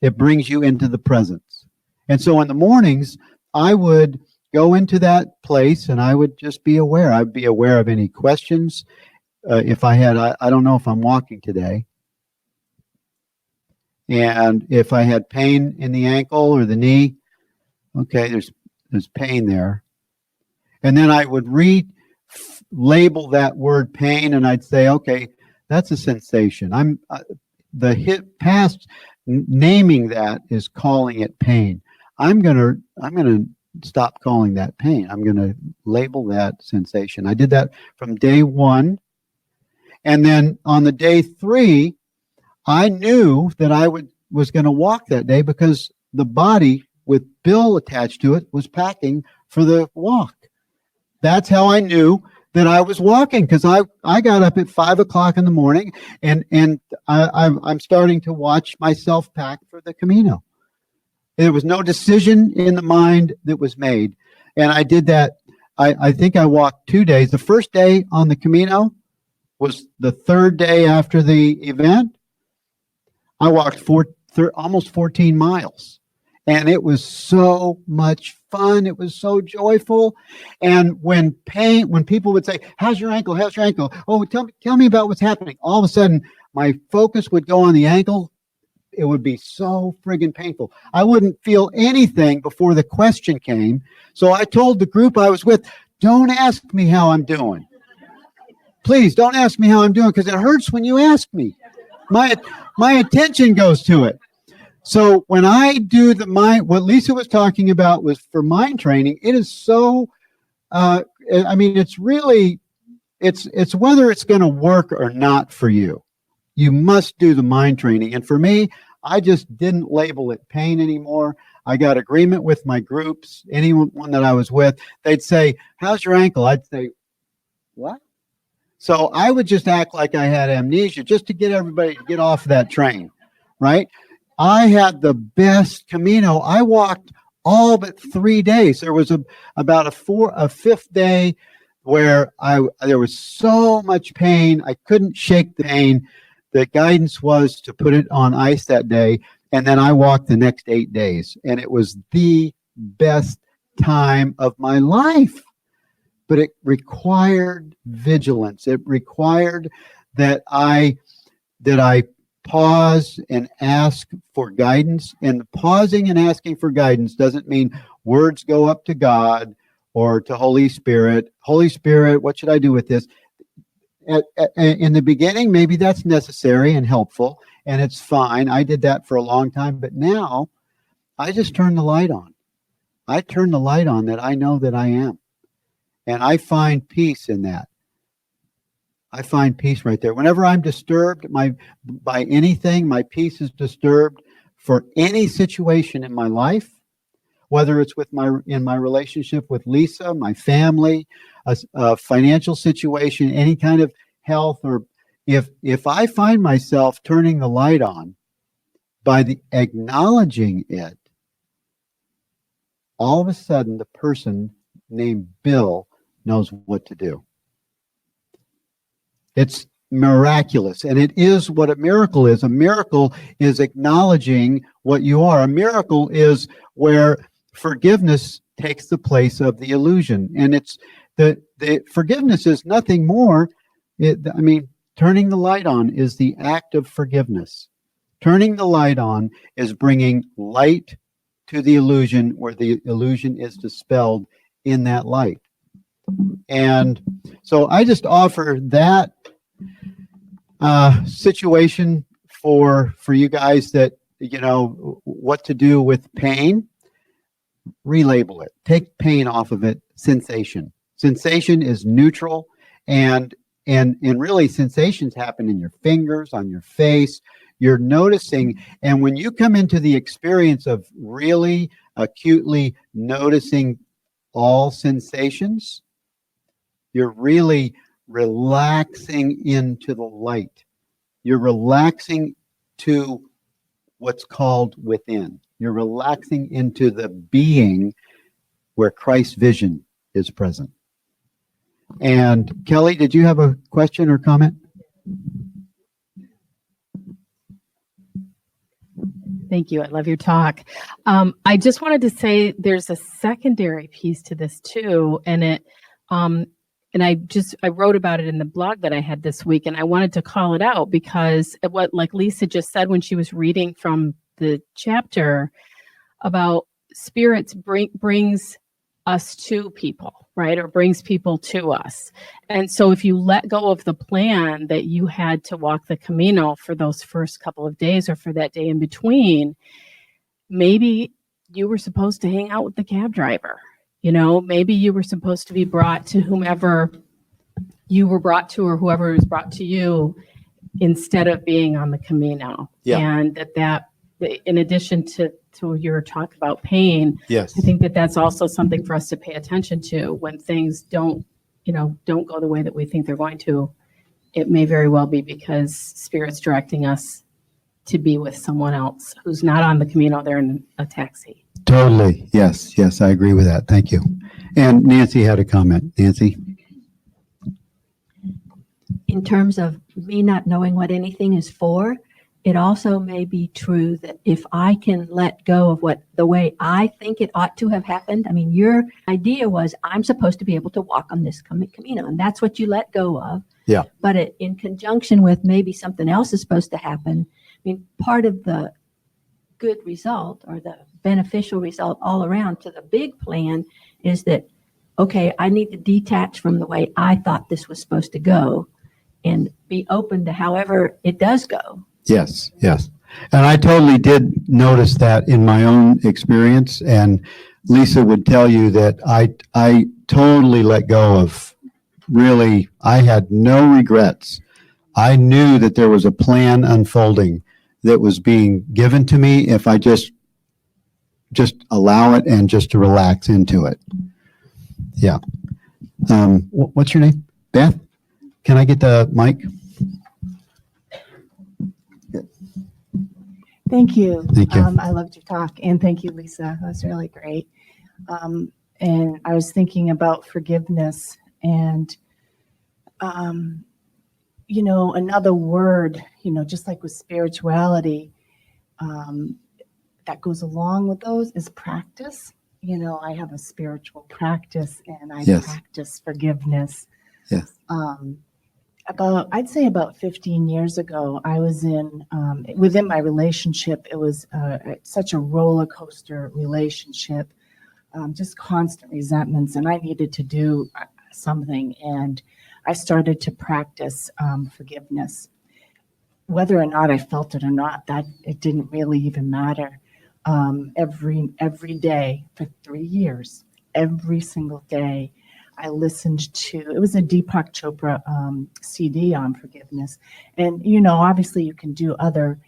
Speaker 8: it brings you into the presence. And so in the mornings, I would go into that place and I would just be aware. I'd be aware of any questions. If I had, I don't know if I'm walking today. And if I had pain in the ankle or the knee, okay, there's pain there. And then I would label that word pain and I'd say, okay, that's a sensation. Past naming that is calling it pain. I'm gonna stop calling that pain. I'm gonna label that sensation. I did that from day 1. And then on the day 3, I knew that I was going to walk that day because the body with Bill attached to it was packing for the walk. That's how I knew that I was walking, because I got up at 5 o'clock in the morning and I'm starting to watch myself pack for the Camino. There was no decision in the mind that was made. And I did that. I think I walked 2 days. The first day on the Camino was the 3rd day after the event. I walked almost 14 miles. And it was so much fun. It was so joyful. And when people would say, how's your ankle? How's your ankle? Oh, tell me about what's happening. All of a sudden, my focus would go on the ankle. It would be so friggin' painful. I wouldn't feel anything before the question came. So I told the group I was with, don't ask me how I'm doing. Please don't ask me how I'm doing, because it hurts when you ask me. My attention goes to it. So when I do what Lisa was talking about was for mind training, it is so, it's really, it's whether it's going to work or not for you. You must do the mind training. And for me, I just didn't label it pain anymore. I got agreement with my groups. Anyone that I was with, they'd say, how's your ankle? I'd say, what? So I would just act like I had amnesia just to get everybody to get off that train, right? I had the best Camino. I walked all but 3 days. There was about a fifth day where there was so much pain. I couldn't shake the pain. The guidance was to put it on ice that day. And then I walked the next 8 days. And it was the best time of my life. But it required vigilance. It required that I pause and ask for guidance. And pausing and asking for guidance doesn't mean words go up to God or to Holy Spirit. Holy Spirit, what should I do with this? In the beginning, maybe that's necessary and helpful, and it's fine. I did that for a long time, but now I just turn the light on. I turn the light on that I know that I am. And I find peace in that. I find peace right there. Whenever I'm disturbed by anything, my peace is disturbed for any situation in my life, whether it's in my relationship with Lisa, my family, a financial situation, any kind of health, or if I find myself turning the light on by acknowledging it, all of a sudden the person named Bill knows what to do. It's miraculous, and it is what a miracle is. A miracle is acknowledging what you are. A miracle is where forgiveness takes the place of the illusion, and it's the forgiveness is nothing more. Turning the light on is the act of forgiveness. Turning the light on is bringing light to the illusion where the illusion is dispelled in that light. And so I just offer that situation for you guys that, what to do with pain. Relabel it. Take pain off of it. Sensation. Sensation is neutral, and really sensations happen in your fingers, on your face. You're noticing, and when you come into the experience of really acutely noticing all sensations, you're really relaxing into the light. You're relaxing to what's called within. You're relaxing into the being where Christ's vision is present. And Kelly, did you have a question or comment?
Speaker 9: Thank you. I love your talk. I just wanted to say there's a secondary piece to this too, and I wrote about it in the blog that I had this week, and I wanted to call it out because like Lisa just said when she was reading from the chapter about spirits brings us to people, right? Or brings people to us. And so if you let go of the plan that you had to walk the Camino for those first couple of days or for that day in between, maybe you were supposed to hang out with the cab driver. Maybe you were supposed to be brought to whomever you were brought to or whoever was brought to you instead of being on the Camino.
Speaker 8: Yeah.
Speaker 9: And that in addition to your talk about pain,
Speaker 8: Yes.
Speaker 9: I think that's also something for us to pay attention to when things don't go the way that we think they're going to. It may very well be because Spirit's directing us to be with someone else who's not on the Camino, they're in a taxi.
Speaker 8: Totally. Yes, I agree with that. Thank you. And Nancy had a comment. Nancy?
Speaker 4: In terms of me not knowing what anything is for, it also may be true that if I can let go of the way I think it ought to have happened. Your idea was I'm supposed to be able to walk on this Camino, and that's what you let go of.
Speaker 8: Yeah.
Speaker 4: But in conjunction with maybe something else is supposed to happen. Part of the good result or the beneficial result all around to the big plan is that, okay, I need to detach from the way I thought this was supposed to go and be open to however it does go.
Speaker 8: Yes. And I totally did notice that in my own experience. And Lisa would tell you that I totally let go of, really, I had no regrets. I knew that there was a plan unfolding that was being given to me if I just allow it and just to relax into it. Yeah. What's your name? Beth? Can I get the mic?
Speaker 10: Thank you.
Speaker 8: Thank you.
Speaker 10: I loved your talk, and thank you, Lisa. That was really great. And I was thinking about forgiveness and, another word, just like with spirituality, that goes along with those is practice. I have a spiritual practice and I
Speaker 8: Yes.
Speaker 10: practice forgiveness.
Speaker 8: Yes.
Speaker 10: I'd say about 15 years ago, I was within my relationship, it was such a roller coaster relationship, just constant resentments, and I needed to do something, and I started to practice forgiveness. Whether or not I felt it or not, that it didn't really even matter. Every day for 3 years, every single day, I listened to, it was a Deepak Chopra CD on forgiveness. And, obviously you can do other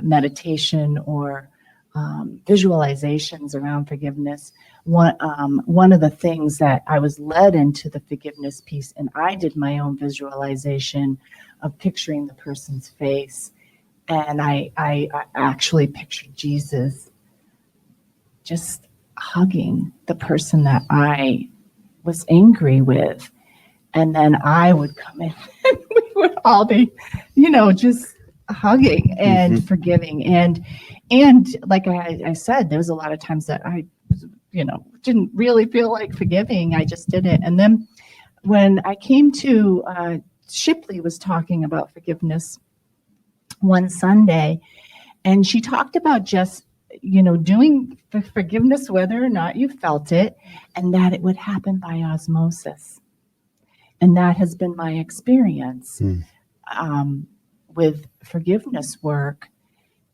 Speaker 10: meditation or visualizations around forgiveness. One of the things that I was led into the forgiveness piece, and I did my own visualization of picturing the person's face. And I actually pictured Jesus just hugging the person that I was angry with. And then I would come in and we would all be, just hugging and forgiving. And like I said, there was a lot of times that I, didn't really feel like forgiving. I just did it. And then when I came to, Shipley was talking about forgiveness one Sunday, and she talked about just, doing forgiveness, whether or not you felt it, and that it would happen by osmosis. And that has been my experience with forgiveness work.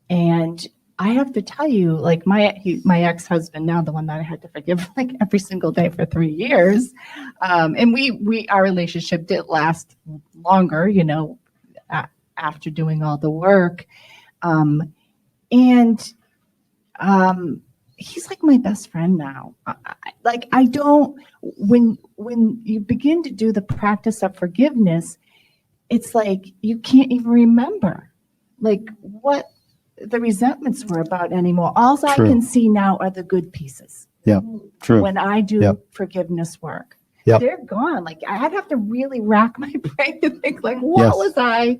Speaker 10: And I have to tell you, like my ex-husband, now the one that I had to forgive like every single day for 3 years, and our relationship did last longer, after doing all the work, and he's like my best friend now. When you begin to do the practice of forgiveness, it's like you can't even remember like what the resentments were about anymore. All I can see now are the good pieces.
Speaker 8: Yeah, true.
Speaker 10: When I do forgiveness work, they're gone. Like I'd have to really rack my brain and think like, what was I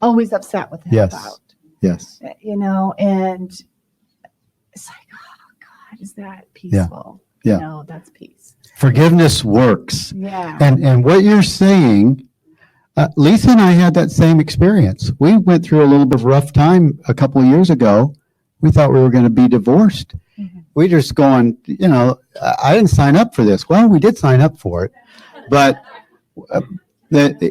Speaker 10: always upset with him about?
Speaker 8: Yes.
Speaker 10: And it's like, oh God, is that peaceful?
Speaker 8: Yeah.
Speaker 10: That's peace.
Speaker 8: Forgiveness works.
Speaker 10: Yeah.
Speaker 8: And what you're saying, Lisa and I had that same experience. We went through a little bit of a rough time a couple of years ago. We thought we were going to be divorced. We just going, I didn't sign up for this. Well, we did sign up for it, but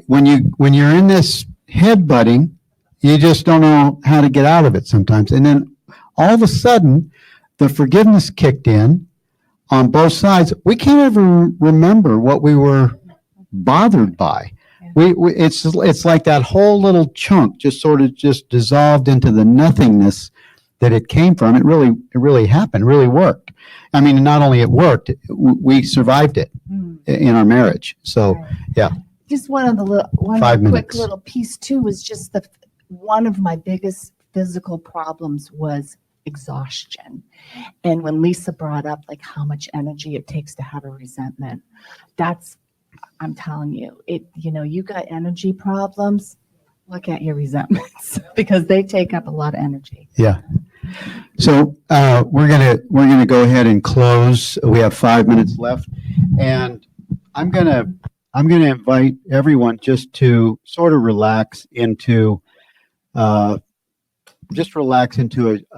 Speaker 8: when you're in this headbutting, you just don't know how to get out of it sometimes. And then all of a sudden, the forgiveness kicked in on both sides. We can't ever remember what we were bothered by. It's like that whole little chunk just sort of just dissolved into the nothingness that it came from. It really happened, really worked. I mean, not only it worked, we survived it in our marriage. So, yeah.
Speaker 10: Just one quick little piece too was just one of my biggest physical problems was exhaustion. And when Lisa brought up like how much energy it takes to have a resentment, I'm telling you, you got energy problems, look at your resentments because they take up a lot of energy.
Speaker 8: Yeah. So we're gonna go ahead and close. We have 5 minutes left, and I'm gonna invite everyone just to sort of relax into a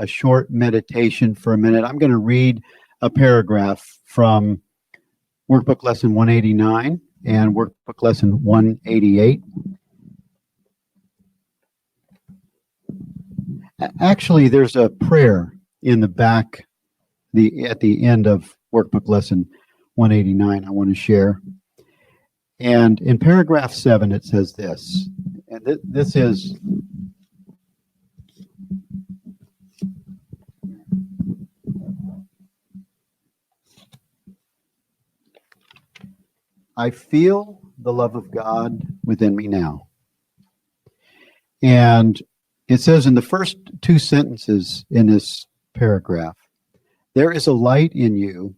Speaker 8: short meditation for a minute. I'm going to read a paragraph from Workbook Lesson 189 and Workbook Lesson 188. Actually, there's a prayer in the back, at the end of Workbook Lesson 189 I want to share. And in paragraph 7, it says this, and this is, I feel the love of God within me now. And it says in the first 2 sentences in this paragraph, there is a light in you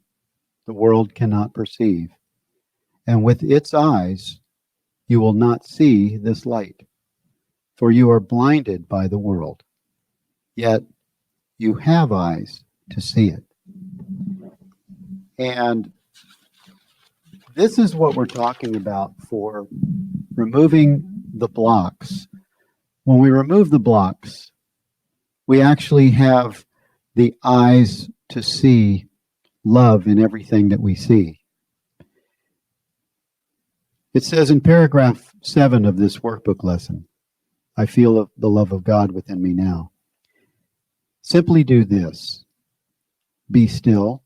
Speaker 8: the world cannot perceive, and with its eyes you will not see this light, for you are blinded by the world, yet you have eyes to see it. And this is what we're talking about for removing the blocks. When we remove the blocks, we actually have the eyes to see love in everything that we see. It says in paragraph 7 of this workbook lesson, I feel the love of God within me now. Simply do this. Be still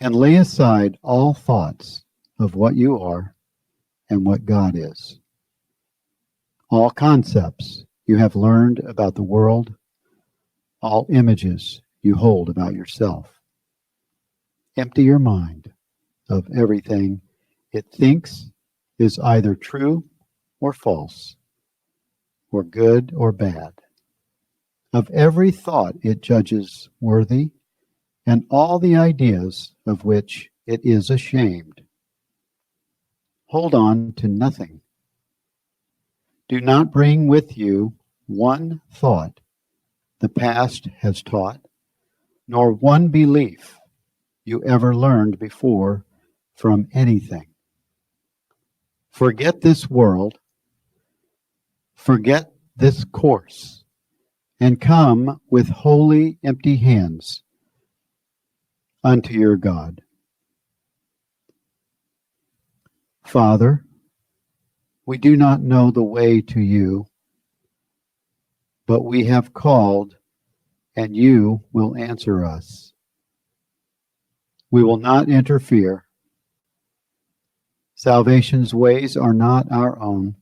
Speaker 8: and lay aside all thoughts of what you are and what God is. All concepts you have learned about the world, all images you hold about yourself. Empty your mind of everything it thinks is either true or false, or good or bad, of every thought it judges worthy, and all the ideas of which it is ashamed. Hold on to nothing. Do not bring with you one thought the past has taught, nor one belief you ever learned before from anything. Forget this world, forget this course, and come with wholly empty hands unto your God. Father, we do not know the way to you, but we have called, and you will answer us. We will not interfere. Salvation's ways are not our own,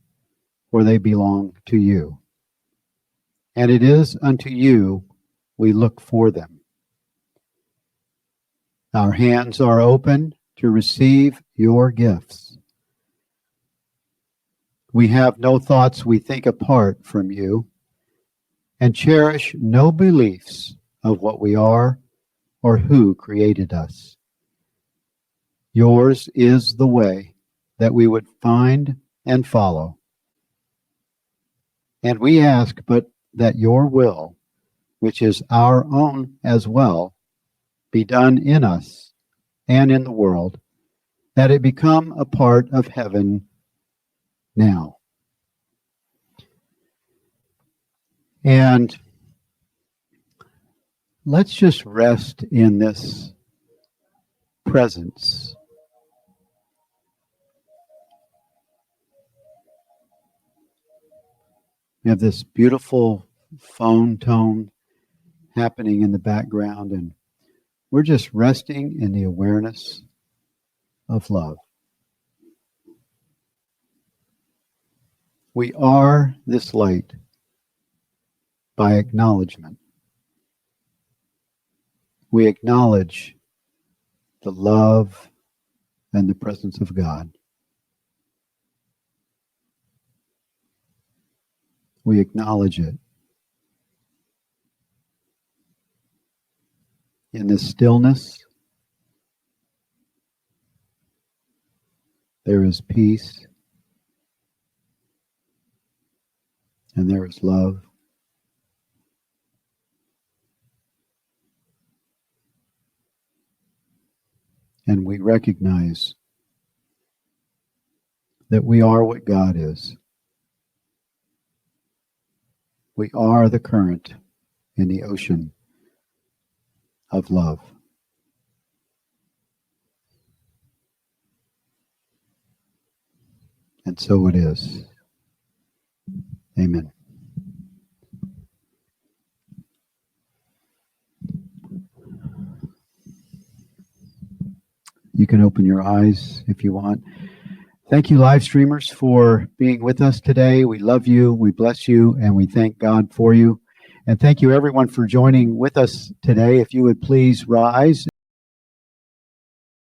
Speaker 8: for they belong to you. And it is unto you we look for them. Our hands are open to receive your gifts. We have no thoughts we think apart from you, and cherish no beliefs of what we are or who created us. Yours is the way that we would find and follow. And we ask but that your will, which is our own as well, be done in us and in the world, that it become a part of heaven now. And let's just rest in this presence. We have this beautiful phone tone happening in the background, and we're just resting in the awareness of love. We are this light by acknowledgement. We acknowledge the love and the presence of God. We acknowledge it. In this stillness, there is peace and there is love. And we recognize that we are what God is. We are the current in the ocean of love. And so it is. Amen. You can open your eyes if you want. Thank you, live streamers, for being with us today. We love you, we bless you, and we thank God for you. And thank you, everyone, for joining with us today. If you would please rise.